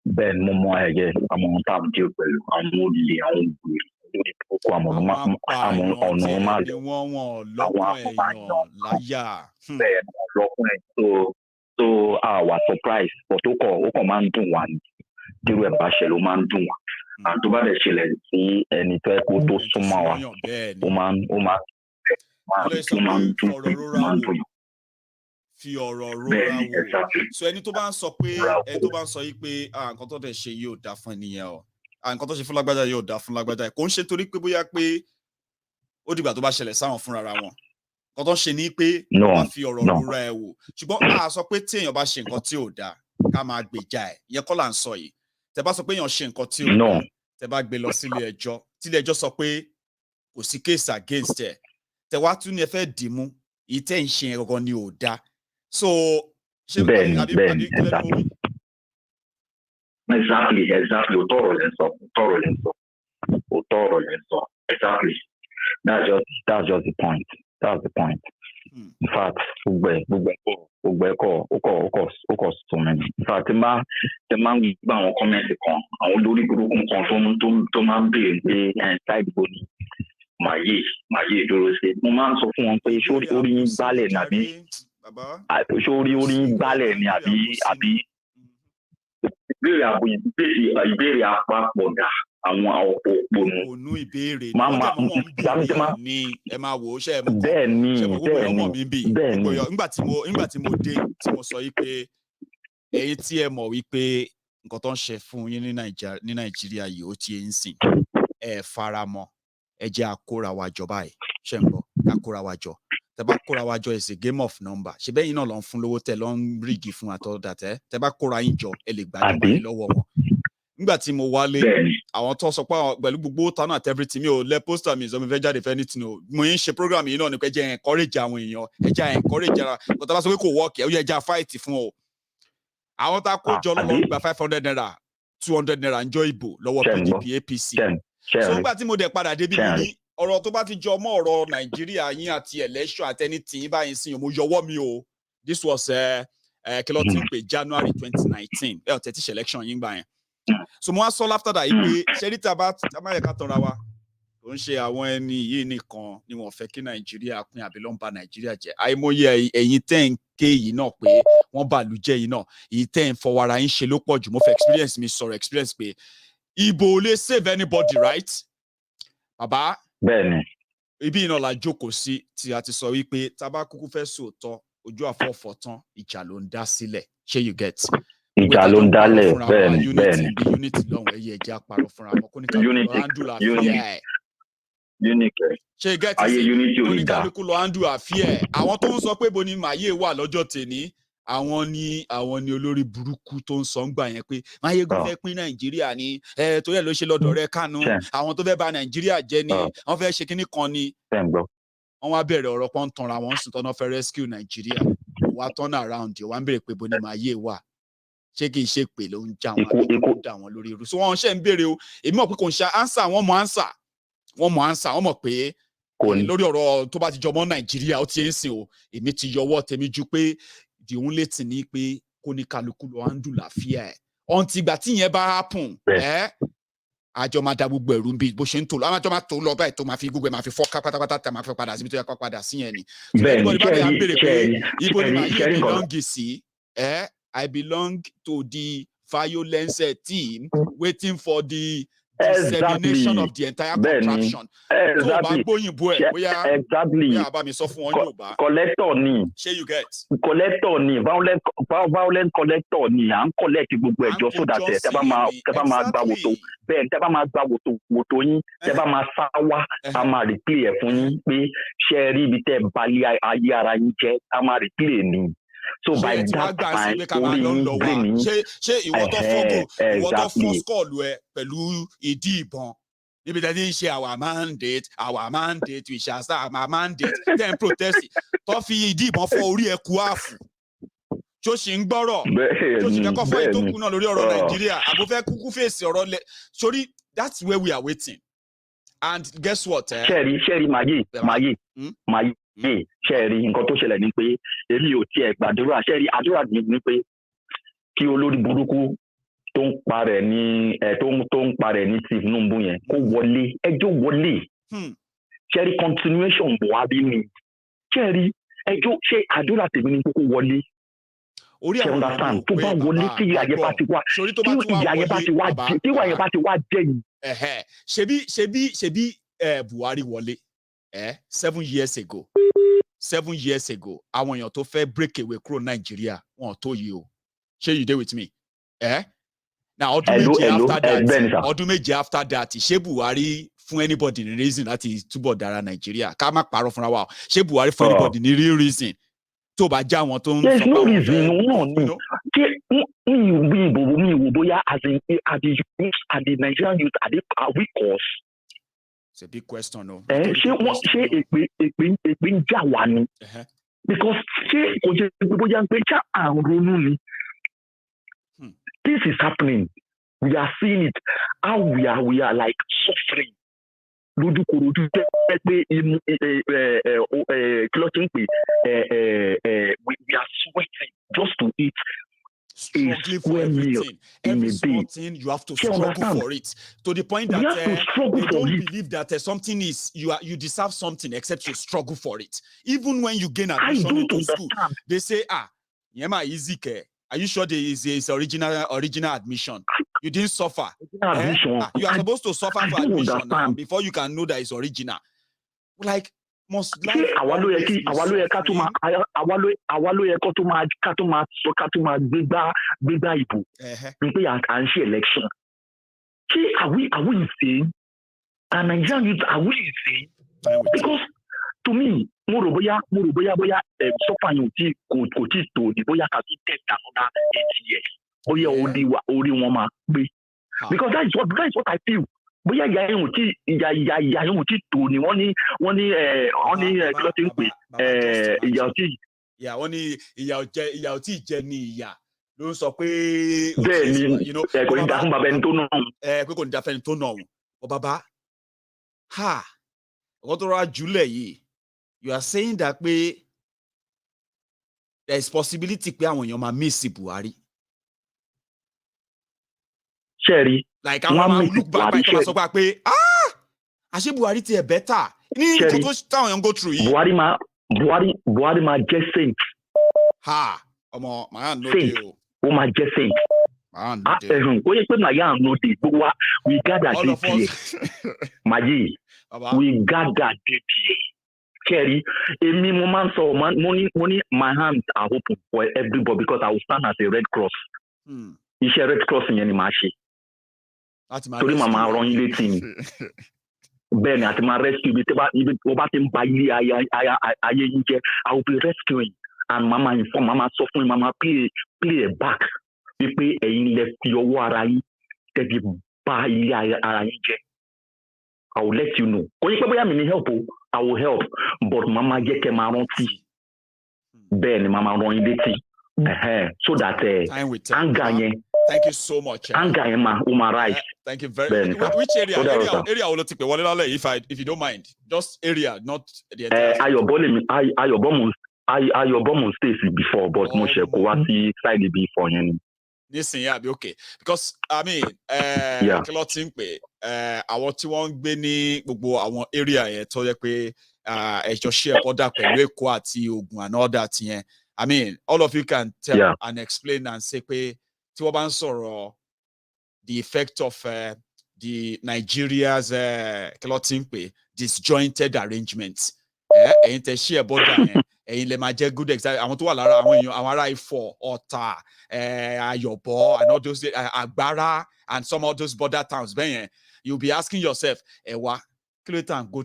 Bẹ́ẹ̀ mo mọ ẹ̀yẹ àmọ́ tá ń deal pẹ̀lú àwọn olè àwọn ògbè. Àwọn ọ̀nà máa lọ. Wọ́n lọ́kùn èèyàn láyà. Bẹ́ẹ̀ lọ́kùn ẹ̀ so I was surprised but ó kàn máa ń dùn wá ní irú ẹ̀ bá ṣẹlẹ̀ ó máa ń dùn wá. And tó bá dẹ̀ ṣẹlẹ̀ sí ẹni tó ẹ̀ kó tó súnmọ́ wa ó máa ń dùn wá. Fi ọ̀rọ̀ rọra wò. So ẹni tó bá ń sọ yìí pé nǹkan tó dẹ̀ ṣe yóò dá fún ẹnìyẹn o. Nǹkan tó ṣe fún lágbájá yóò dá fún lágbájá. Kò ń ṣe torí pé bóyá pé ó dìgbà tó bá ṣẹlẹ̀ sáwọn fúnra wọn. nǹkan tó ń ṣe ní pé wọ́n máa fi ọ̀rọ̀ rúra ẹ̀ wò ṣùgbọ́n a sọ pé tí èèyàn bá ṣe nǹkan tí ò dáa ká máa gbèjà ẹ̀ ìyẹn kọ́ là ń sọ yìí tẹ́ bá sọ pé èèyàn ṣe nǹkan tí ò dáa tẹ́ bá gbé lọ sílé ẹjọ́ tílé ẹjọ́ sọ pé kò sí case against ẹ̀ tẹ́ wá tún ní ẹ fẹ́ dìímú èyí tẹ́ ń ṣe ẹ̀rọ ni ò dáa so ṣé bẹ́ẹ̀ni exactly òtọ́rọ̀ lẹ sọ exactly that's just the point in fact gbogbo ẹ̀kọ́ so many in fact tẹ máa ń gbà àwọn kọ́mẹ́ǹtì kan àwọn olórí burúkú kan tó máa ń béèrè pé ṣáìdì bó ni màyé dúró sí mo máa ń sọ fún wọn pé sórí orí yín gbálẹ̀ ni àbí sórí orí yín gbálẹ̀ ni àbí ìbéèrè àpapọ̀dà àwọn òpònú ìbéèrè ní ẹ máa wò ó ṣe é mọ̀ bẹ́ẹ̀ ni nígbà tí mo dé tí mo sọ yìí pé èyí tí ẹ mọ̀ wípé nǹkan tó ń ṣe fún yín ní Nàìjíríà yìí ó ti ń sìn ẹ fara mọ́ ẹ jẹ́ àkóra wa jọ báyìí ṣe ń bọ̀ àkóra wa jọ tẹ́ bá kóra wa jọ is a game of number ṣe bẹ́ẹ̀ yín náà lọ ń fún lówó tẹ́ lọ ń rígi fún àtọ́dà tẹ́ bá kóra yín jọ ẹ lè gbàjọba yín lọ́wọ́ wọn nígbà tí mo wálé àwọn tó sọ pé pẹ̀lú gbogbo tánà àti everything mi ò lẹ pósítà mi ìzọmi fẹ́ jáde fẹ́ ní tinú mo ń ṣe program yìí náà ni pé ẹ jẹ́ encourage àwọn èèyàn ẹ jẹ́ encourage ara kò tá bá sọ pé kò work ẹ ó yẹ ẹ jẹ́ fight fún o àwọn tá a kó jọ lọ́wọ́ gba 500 naira 200 naira ń jọ ìbò lọ́wọ́ PDP APC so nígbà tí mo dẹ̀ padà débi mo ní ọ̀rọ̀ tó bá ti jọ mọ́ ọ̀rọ̀ Nàìjíríà yín àti election àtẹni tí yín báyìí sí mo yọwọ́ mi o this was kí ló ti ń pè January 2019 ẹ ò tẹ́tí ṣe election yín gbà yẹn so mo wá sọ after that yìí pé ṣẹ́rí tá a máa yẹ ká tanra wa kò ń ṣe àwọn ẹni yìí nìkan ni wọ́n fẹ́ kí Nàìjíríà pín àbí ló ń ba Nàìjíríà jẹ́ àìmọye ẹ̀yin tẹ́ ń ké yìí náà pé wọ́n bàlújẹ́ yìí náà èyí tẹ́ ń fọwọ́ ara yín ṣe ló pọ̀ jù mo fẹ́ experience mi sọ̀rọ̀ experience pé ìbò ò lè save anybody right bàbá bẹ́ẹ̀ni ibi iná la jókòó sí tí a ti sọ wípé tá bá kúkú fẹ́ sòótọ́ ojú àfọ̀fọ̀ tán ìjà ló ń dá sílẹ̀ ṣé you get ìjà ló ń dálẹ̀ bẹ́ẹ̀ni unity lọ́wọ́ ẹ̀yẹ ẹ̀jẹ̀ àparọ̀ fúnra wọn kó ní kálukú lọ handle àfíà ẹ̀ ṣé get oníkálukú lọ handle àfíà ẹ̀ àwọn tó ń sọ pé bo ni màyé wà lọ́jọ́ tèní àwọn ni olórí burúkú tó ń sọ ń gbà yẹn pé Máyégún fẹ́ pín Nàìjíríà ni torí ẹ̀ ló ṣe lọ́dọ̀ rẹ̀ Kanu àwọn tó fẹ́ bà Nàìjíríà jẹ́ ni wọ́n fẹ́ ṣe kíní kan ni wọ́n wá bẹ̀rẹ̀ ọ̀rọ̀ pọ́n tanra wọn sì tọ́nà fẹ́ rescue Nàìjíríà wá turn around wá ń bèrè pé bo ni Máyé wà ṣé kì í ṣe pé ló ń já wọn àbí kò dá wọn lórí irú so wọn ṣe ń béèrè o èmi mọ̀ pé kò ń ṣe answer wọ́n mọ̀ answer wọ́n mọ̀ pé lórí ọ̀rọ̀ tó bá ti jọmọ́ Nàìjíríà ó ti ń sìn o èmi ti yọwọ́ tèmi ju pé the only thing ni pé kó ní kálukú lọ handle láfíà ẹ̀ ọ̀ǹtì ìgbà tí yẹn bá happen àjọ máa da gbogbo ẹ̀rù bí bó ṣe ń tò lọ àwọn àjọ máa tò lọ báyìí tó máa fi gbogbo ẹ̀ máa fi fọ́ pátápátá tá máa fi padà síbi tó yẹ kó padà sí yẹn ni. I belong to the violence team waiting for the dissemination of the entire contraption. tó o bá gbóyìnbó ẹ̀ bóyá bá mi sọ fún wọn yóò bá. collector ni ṣé you get. collector ni violent collector ni à ń collect gbogbo ẹjọ́ so that tẹ́ bá máa gba wòtò bẹ́ẹ̀ tẹ́ bá máa gba wòtò yín tẹ́ bá máa sá wá a máa replay ẹ̀ fún yín pé ṣe rí ibi tẹ́ balẹ̀ ayé ara yín jẹ́ a máa replay ni. So by that time orí yín gbé ní. ṣé ìwọ tó fọ́ skọ́ọ̀lù ẹ pẹ̀lú ìdí ìbọn níbi tí a ti ń ṣe our mandate we shall start our mandate then protest tó fi ìdí ìbọn fọ́ orí ẹ kú àfù tó sì ń gbọ́rọ̀ tó sì kẹ́kọ̀ọ́ fọ́ ètò kù náà lórí ọ̀rọ̀ Nàìjíríà àbò fẹ́ kúkú fèsì ọ̀rọ̀ lẹ sórí that's where we are waiting and guess what. ṣẹ́ẹ̀rì máyé ṣẹ́ẹ̀rì nǹkan tó ṣẹlẹ̀ ni pé èmi ò tiẹ̀ gbàdúrà ṣẹ́ẹ̀rì àdúrà ni pé kí olórí burúkú tó ń parẹ̀ ní Tinubu yẹn kó wọlé ẹjọ́ wọlé ṣẹ́ẹ̀rì continuation Buhari ni ṣẹ́ẹ̀rì ẹjọ́ ṣe àdúrà tèmi ni kókó wọlé ṣe understand tó bá wọlé tí ìyàyẹ bá ti wá tí ìyàyẹ bá ti wá jẹ́ yìí. ṣebí Buhari wọlé 7 years ago àwọn èèyàn tó fẹ́ break away kúrò Nàìjíríà wọn tó yìí o ṣé you dey with me na ọdún méje after that ṣé Buhari fún anybody ní reason láti túbọ̀ dára Nàìjíríà ká má parọ́ fúnra wa ṣé Buhari fún anybody ní real reason tó bá já wọn tó ń sọ pé no reason no ni mi wò bóyá as the Nigerian youth are we cause. It's a big question no. ṣé èpè ń jà wá ni because ṣé kò jẹ́ bóyá ń pè ṣá àrùn ronú ni. This is happening. We are seeing it. How we are like suffering. We are sweating just to eat. Struggling for everything. Every small thing you have to struggle for it. To the point that they don't believe that something is you deserve something except you struggle for it. Even when you gain admission into school, they say, yema easy care. Are you sure there is original admission? You didn't suffer. You are supposed to suffer for admission now before you can know that it's original. Like most life. Election. Are we insane? And Nigerian youth, are we insane? Because to me, more boya suffer you ko ti to the boya can test another 8 years. Boya only woman be. Because that is what I feel. Boya ya yin ti to ni wọ́n ní clothing pe ìyà ti. Yeah, wọ́n ní ìyà ò tí jẹ ni ìyà. Ló sọ pé bẹ́ẹ̀ni kò ní dá fún bàbá ẹni tó nà. Pé kò ní dá fẹ́ni tó nà. Ọ bàbá ọkọ tó rọra jùlẹ̀ yìí. You are saying that there is possibility pé àwọn èèyàn máa miss Buhari. Sherry. Like àwọn máa look back by Thomas sọ pé àṣé Buhari ti ẹ̀ better. Ní nǹkan tó táwọn èèyàn go through yìí. Buhari máa jẹ́ saint. Ọmọ màá no dey o. Ó máa jẹ́ saint. Ó yẹ pé màá no dey gbogbo wa we gather dey here. Mayi we gather dey here. Kerry, my hands are open for everybody because I will stand as a Red Cross. It's a Red Cross in any march. Sorry, Mama, wrong thing. Ben, at my rescue, even over him by I will be rescuing. And Mama inform Mama suffering, Mama play back. We play a left your water. I will let you know. I will help, but Mama get my Ben, Mama run so that anger. Thank you so much. Anger, right. Thank you very much. Which area will it take? If you don't mind, just area, not the entire. Your bomb stays before, but Moshe Kowasi side before you. Listen, yeah, be okay. Because I mean, clothing pay. Àwọn tí wọ́n ń gbé ní gbogbo àwọn area yẹn tó yẹ pé ẹjọ share border pẹ̀lú Èkó àti Ògùn and all that yẹn. I mean, all of you can tell and explain and say pé tí wọ́n bá ń sọ̀rọ̀ the effect of the Nigeria's clothing pay disjointed arrangements. Ẹ̀yin tẹ́ share border yẹn. Ẹ̀yin lè máa jẹ́ good example. Àwọn tó wà lára àwọn èèyàn àwọn ará Ifọ̀, Ọ̀tà, Ayọ̀bọ and all those Agbára and some of those border towns bẹ́ẹ̀ yẹn. You'll be asking yourself, wá kí ló tàn go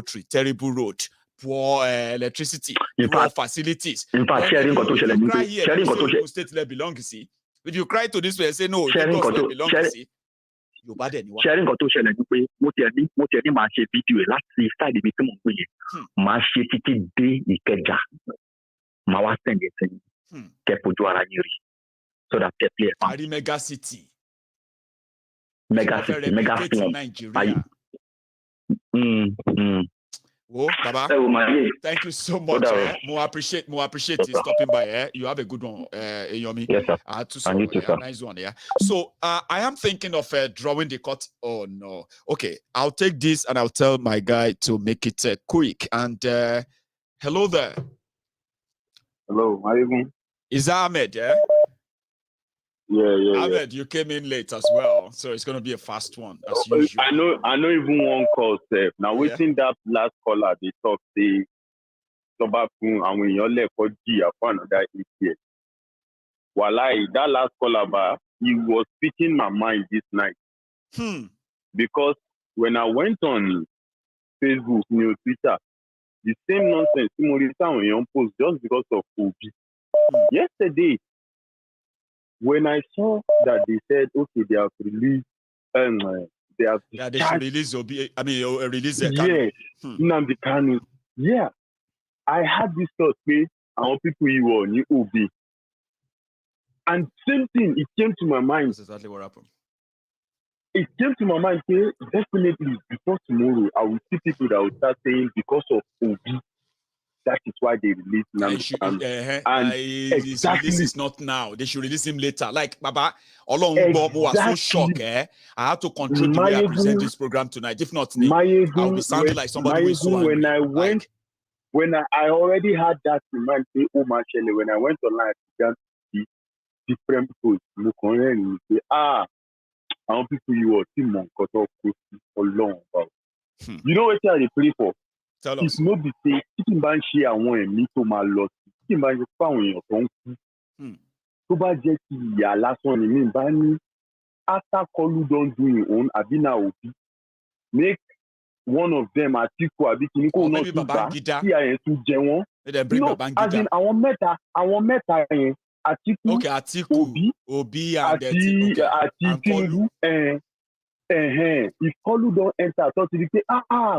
through, terrible road, poor electricity, poor facilities. In fact, sharing got to share. State level belong, you see. If you cry to this way and say no, sharing got to belong, you see. Sharing got to share ní pé mo tiẹ̀ ní máa ṣe fídíò láti side ibi tí mo ń pè yẹn. Máa ṣe títí dé Ìkẹjà. Máa wá send it sẹ́yìn. Kẹ́pọ̀jú ara yín rí. So that they play. Ari mega city. Mega form. Oh, Baba. Thank you so much. More appreciate you stopping by. You have a good one, Yomi. Yes, sir. And you too, sir. Nice one, yeah. So I am thinking of drawing the cut. Oh no. Okay, I'll take this and I'll tell my guy to make it quick. And hello there. Hello, how are you doing? Is that Ahmed? Yeah. Yeah. Ahmed, you came in late as well, so it's gonna be a fast one as usual. I know even one call safe. Now waiting that last caller they talk the and when you're left for G upon another 8 years. Walai, that last caller he was speaking my mind this night. Because when I went on Facebook, Twitter, the same nonsense on post just because of Obi. Yesterday, when I saw that they said, okay, they have released, they have they should release Obi. I mean, release Kanu. Yes, Nnamdi Kanu. Yeah, I had this thought, I want people you are new Obi, and same thing. It came to my mind. That's exactly what happened. It came to my mind. Definitely before tomorrow, I will see people that will start saying because of Obi. That is why they release Nnamdi Kanu. And exactly, this is not now. They should release him later. Like Baba, Olongbo was so shocked. I had to control the way I present this program tonight. If not, I'll be sounding like somebody who is so angry. When I went, when I already had that in mind, when I went online, I began different posts. I want people you are team on cut off for long. You know what I pray for? Tell us. It's not the same. Thinking about share one me to my lot. Thinking about found your tongue. To buy just ya last one in me bani. After Kanu don't do your own, Abina Obi. Make one of them Atiku Abikiniko not too bad. Here to Jewon. No, as in our meta Atiku. Okay, Atiku, Obi and Atiku. If Kanu don't enter, so they say,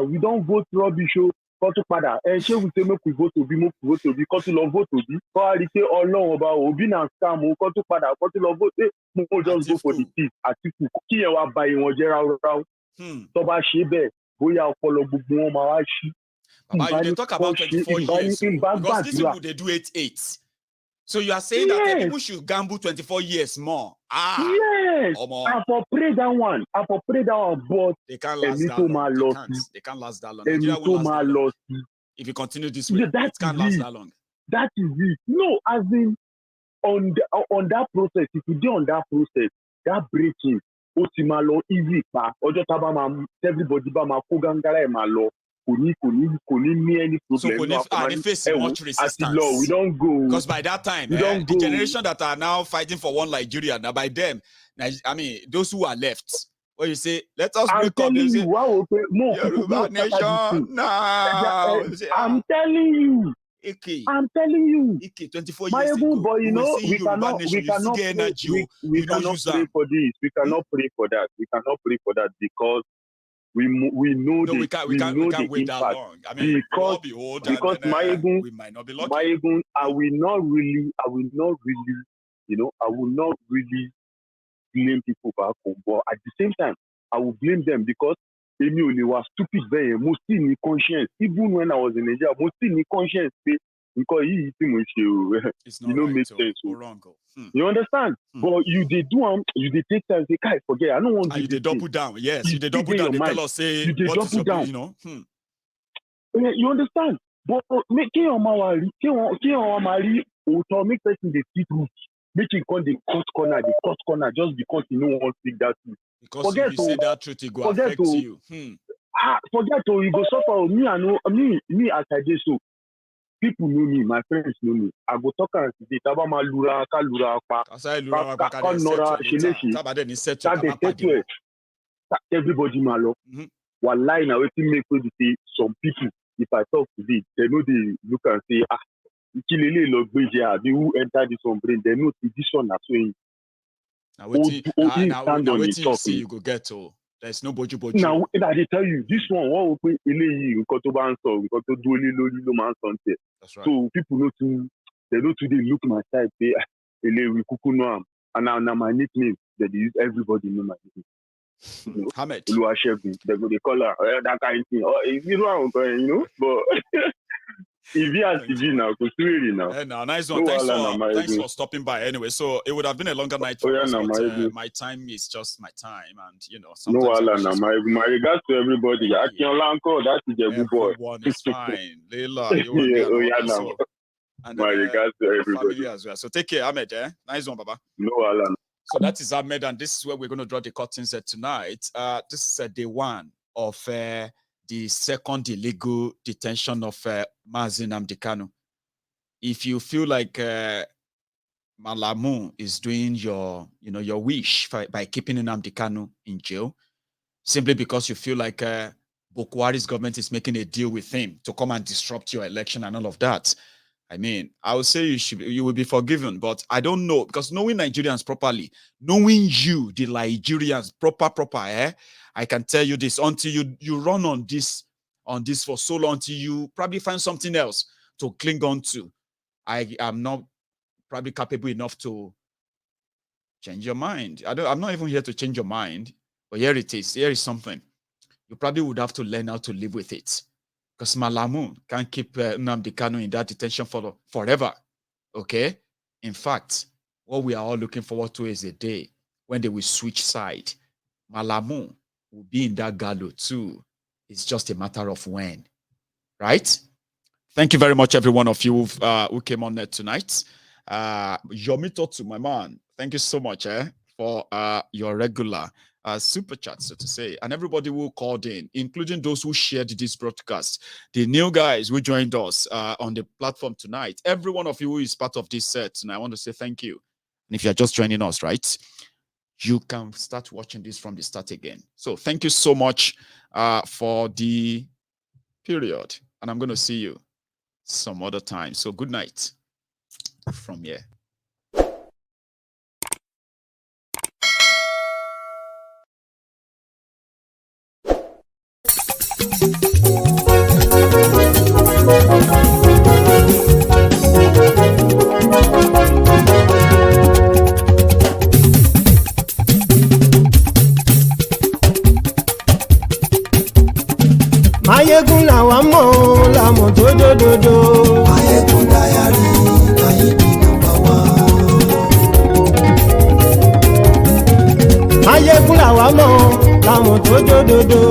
we don't vote rubbish. Kọ́ tó padà ṣé we say make we vote Obi kọ́ tó lọ vote Obi kọ́ á rí i pé ọlọ́run ọba Obi náà scam o kọ́ tó padà kọ́ tó lọ vote mo just go for the peace Àtìkù kí yẹn wá ba ìwọ̀n jẹ́ ráúráú tó bá ṣe bẹ́ẹ̀ bóyá ọpọlọ gbogbo wọn máa wá ṣí. Baba, you dey talk about 24 years because these people they do 8-8. So you are saying that people should gamble 24 years more. Yes. I for pray that one, but they can't last that long. They can't last that long. Nigeria won't last that long. If you continue this way, it can't last that long. That is it. No, as in on that process, if you do on that process, that breaking, easy pa. Ojo taba ma everybody ba ma ko gangara e ma lo. Kò ní any problem. So they face much resistance. Law, we don't go. Because by that time, the generation that are now fighting for one Nigeria, now by them, I mean, those who are left, where you say, let us break up. They say, Yoruba nation, no. I'm telling you. I'm telling you. 24 years ago, boy, you know, we cannot pray for this. We cannot pray for that. We cannot pray for that because we know we can't wait that long. I mean, we'll be old because we might not be lucky. I will not really, blame people back home. But at the same time, I will blame them because they were stupid there. Mostly in conscience. Even when I was in Nigeria, mostly in conscience. Because it's not right, make sense. You understand? But you they take time, say, "Kai, forget. I don't want to." You they double down. Yes, you they double down. They tell us, say, you what is your down. You know? You understand? But make Mari, make person the see truth. Make it call the cut corner, just because you don't want to speak that truth. Because forget if you say that truth, it will affect you. Forget to you go suffer. Me as I did so. People know me, my friends know me. I go talk and say, "Taba ma lura pa." Everybody ma lo. Wallahi na wetin make we say some people. If I talk today, they know they look and say, Ikilele lo gbeje abi who enter this one brain. They know this one na so. Now wetin you see, you go get to. There's no boju. Now they tell you this one. What we nǹkan tó bá ń sọ, nǹkan tó dúró lé lórí ló máa ń sọ nte. That's right. So people know they look my side, say, we kuku know am. And now my nickname, that use everybody know my nickname. Hamed. They call her that kind of thing. But if you are TV now, now, nice one. Thanks for stopping by. Anyway, so it would have been a longer night for us, but my time is just my time, and sometimes my regards to everybody. That is a good boy. Everyone is fine. Leila, and my regards to everybody family as well. So take care, Ahmed. Nice one, Baba. No, so that is Ahmed, and this is where we're going to draw the curtains tonight. This is day one of the second illegal detention of Nnamdi Kanu. If you feel like Malami is doing your wish by keeping Nnamdi Kanu in jail, simply because you feel like Bukwari's government is making a deal with him to come and disrupt your election and all of that. I mean, I would say you will be forgiven, but I don't know, because knowing Nigerians properly, knowing you, the Nigerians proper, I can tell you this, until you run on this for so long, until you probably find something else to cling on to, I am not probably capable enough to change your mind. I'm not even here to change your mind, but here it is. Here is something. You probably would have to learn how to live with it. Because Malami can't keep Nnamdi Kanu in that detention forever. Okay? In fact, what we are all looking forward to is a day when they will switch side. Malami will be in that gallows too. It's just a matter of when. Right? Thank you very much, every one of you who came on there tonight. Yomito to my man. Thank you so much for your regular super chat, so to say, and everybody who called in, including those who shared this broadcast, the new guys who joined us on the platform tonight. Every one of you who is part of this set, and I want to say thank you. And if you're just joining us, right, you can start watching this from the start again. So thank you so much for the period, and I'm going to see you some other time. So good night from here. Mayegun làwa mọ̀ làmọ̀ tó dòdòdò. Mayegun dayari Nayibi #1. Mayegun làwa mọ̀ làmọ̀ tó dòdòdò.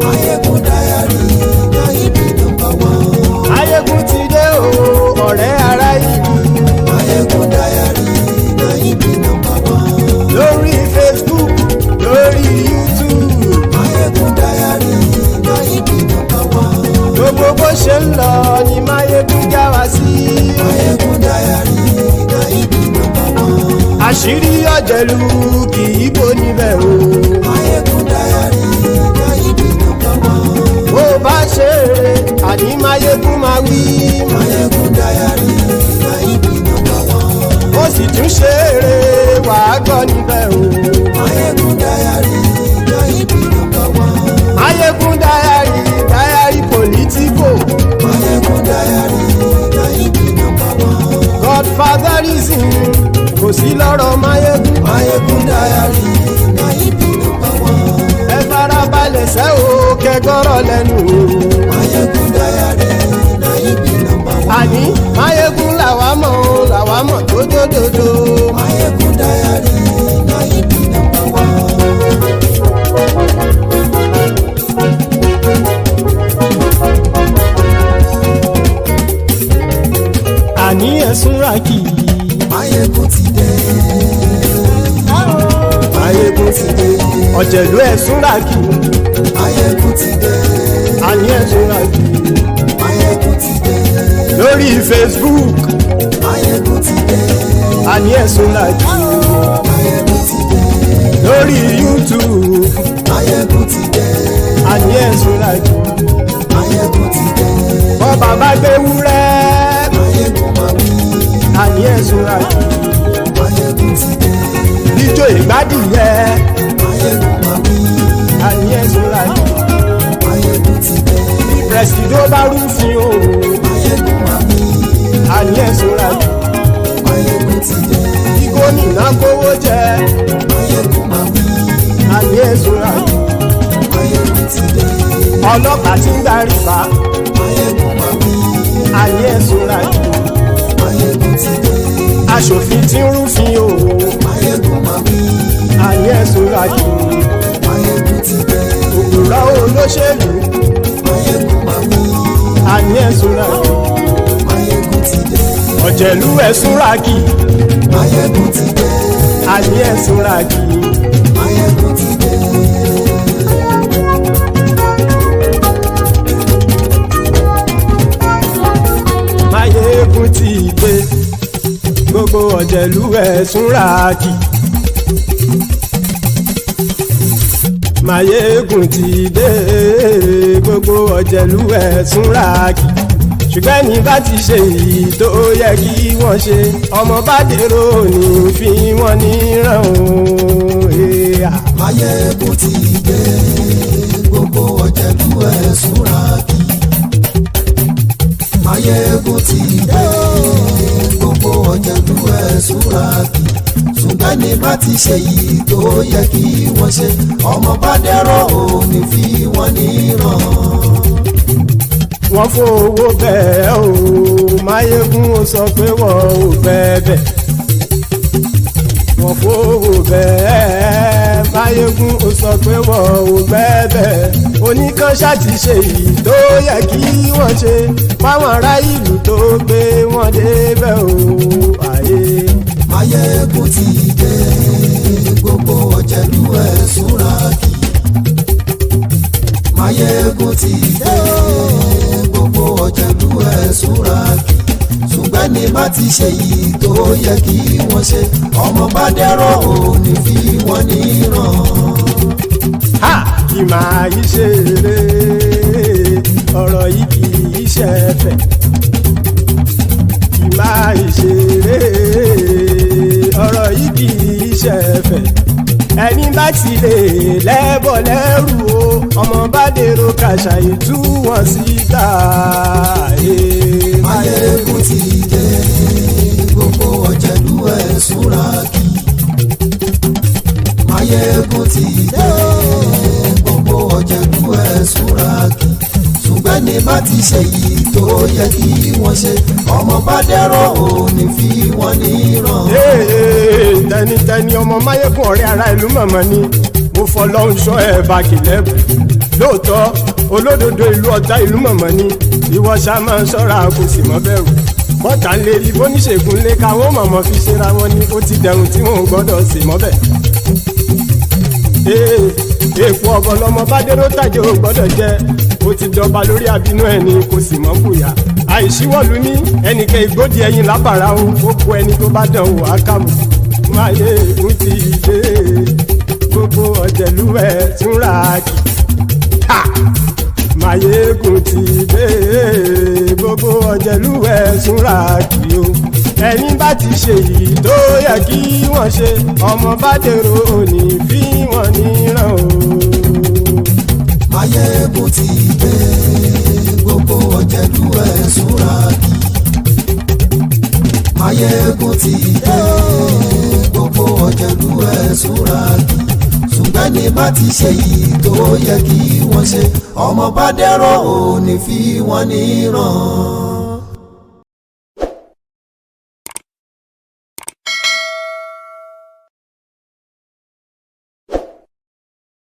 Mayegun dayari Nayibi #1. Mayegun ti dé o ọ̀rẹ́ ara ìlú. Mayegun dayari Nayibi #1. Lórí Facebook, lórí YouTube. Mayegun dayari Nayibi #1. Gbogbo bó ṣe ń lọ ni Mayegun já wa sí. Mayegun dayari Nayibi #1. Àṣírí ọ̀jẹ̀lú kì í bò níbẹ̀ o. Mayegun dayari Nayibi #1. Bó bá ṣe eré àní Mayegun máa wí. Mayegun dayari Nayibi #1. Ó sì tún ṣe eré wàá gbọ́ níbẹ̀ o. Mayegun dayari Nayibi #1. Mayegun dayari politico. Mayegun dayari Nayibi #1. Godfatherism kò sí lọ́rọ̀ Mayegun. Mayegun dayari Nayibi #1. Ẹ farabalẹ̀ sẹ́ o kẹgọ́rọ̀ lẹ́nu o. Mayegun dayari Nayibi #1. Àní Mayegun làwa mọ̀ tó dòdòdò. Mayegun dayari Nayibi #1. Àní ẹ̀sùn ràkì. Mayegun ti dé. Mayegun ti dé. Ọ̀jẹ̀lú ẹ̀sùn ràkì. Mayegun ti dé. Àní ẹ̀sùn ràkì. Mayegun ti dé. Lórí Facebook. Mayegun ti dé. Àní ẹ̀sùn ràkì. Mayegun ti dé. Lórí YouTube. Mayegun ti dé. Àní ẹ̀sùn ràkì. Mayegun ti dé. Bọ́ bàbá gbé wúrẹ́. Mayegun máa wí. Àní ẹ̀sùn ràkì. Mayegun ti dé. Ijó ìgbádìyẹ. Mayegun máa wí. Àní ẹ̀sùn ràkì. Mayegun ti dé. Pẹ̀sìdó bá rúfin o. Mayegun máa wí. Àní ẹ̀sùn ràkì. Mayegun ti dé. Gómìnà kówó jẹ. Mayegun máa wí. Àní ẹ̀sùn ràkì. Mayegun ti dé. Ọlọ́pàá ti ń darí bá. Mayegun máa wí. Àní ẹ̀sùn ràkì. Mayegun ti dé. Aṣòfin tí ń rúfin o. Mayegun máa wí. Àní ẹ̀sùn ràkì. Mayegun ti dé. Òpùrọ́ olóṣèlú. Mayegun máa wí. Àní ẹ̀sùn ràkì. Mayegun ti dé. Ọ̀jẹ̀lú ẹ̀sùn ràkì. Mayegun ti dé. Àní ẹ̀sùn ràkì. Mayegun ti dé. Mayegun ti dé. Gbogbo ọ̀jẹ̀lú ẹ̀sùn ràkì. Máyégún ti dé gbogbo ọ̀jẹ̀lú ẹ̀ súnra kì ṣùgbọ́n ní bá ti ṣe èyí tó yẹ kí wọ́n ṣe ọmọ bá dèrò ní fi wọ́n níran o. Máyégún ti dé gbogbo ọ̀jẹ̀lú ẹ̀ súnra kì Máyégún ti dé gbogbo ọ̀jẹ̀lú ẹ̀ súnra kì ṣùgbọ́n ní bá ti ṣe yìí tó yẹ kí wọ́n ṣe ọmọ bá dẹ́rọ̀ ò ní fi wọ́n níran. Wọ́n fowó bẹ́ẹ̀ o Máyégún ó sọ pé wọ́n ò bẹ́ẹ̀ wọ́n fowó bẹ́ẹ̀ Máyégún ó sọ pé wọ́n ò bẹ́ẹ̀ oníkan ṣáàtì ṣe yìí tó yẹ kí wọ́n ṣe fáwọn ará ìlú tó gbé wọn débẹ̀ o àyè. Máyégún ti dé gbogbo ọ̀jẹ̀lú ẹ̀ súnra kì Máyégún ti dé gbogbo ọ̀jẹ̀lú ẹ̀ súnra kì ṣùgbọ́n ní bá ti ṣe yìí tó yẹ kí wọ́n ṣe ọmọ bá dẹ́rọ̀ ò ní fi wọ́n níran. Kì máa yí ṣe eré ọ̀rọ̀ yìí kì í ṣe ẹ̀fẹ̀ kì máa yí ṣe eré ọ̀rọ̀ yìí kì í ṣe ẹ̀fẹ̀ ẹni bá ti lè lẹ́bọ̀ lẹ́rù o ọmọ bá dèrò kàṣà ìtú wọn síta. Máyégún ti dé gbogbo ọ̀jẹ̀lú ẹ̀ súnra kì Máyégún ti dé gbogbo ọ̀jẹ̀lú ẹ̀ súnra kì ṣùgbọ́n ní bá ti ṣe yìí tó yẹ kí wọ́n ṣe ọmọ bá dẹ́rọ̀ ò ní fi wọ́n níran. Tẹnitẹni ọmọ Máyégún ọ̀rẹ́ ara ìlú mọ̀mọ́ ni mo fọlọ́run ṣọ́ ẹ̀ bá kìlẹ́bù lóòótọ́ olódodo ìlú ọ̀tá ìlú mọ̀mọ́ ni ìwọ ṣá máa ń ṣọ́ra kò sì mọ́ bẹ̀rù bọ́tà ń lè rí bóníṣègùn lé káwọn mọ̀mọ́ fi ṣera wọn ni ó ti dẹrùn tí wọn ò gbọ́dọ̀ sì mọ́ bẹ̀. Èèpo ọ̀gọ̀ lọmọ bá dérò tàjẹ́ ò gbọ́dọ̀ jẹ́ ó ti dọba lórí àbínú ẹni kò sì mọ́ bùyà àìsíwọ̀lú ní ẹnìkẹ́ ìgbódì ẹyin lábàrá o ó kó ẹni tó bá dán o ákàmù. Máyégún ti dé gbogbo ọ̀jẹ̀lú ẹ̀ túnra kì Máyégún ti dé gbogbo ọ̀jẹ̀lú ẹ̀ túnra kì o ẹni bá ti ṣe yìí tó yẹ kí wọ́n ṣe ọmọ bá dèrò òní fi wọ́n níran o. Máyégún ti dé gbogbo ọ̀jẹ̀lú ẹ̀ súnra kì Máyégún ti dé gbogbo ọ̀jẹ̀lú ẹ̀ súnra kì ṣùgbọ́n ní bá ti ṣe yìí tó yẹ kí wọ́n ṣe ọmọ bá dẹ́rọ̀ ò ní fi wọ́n níran.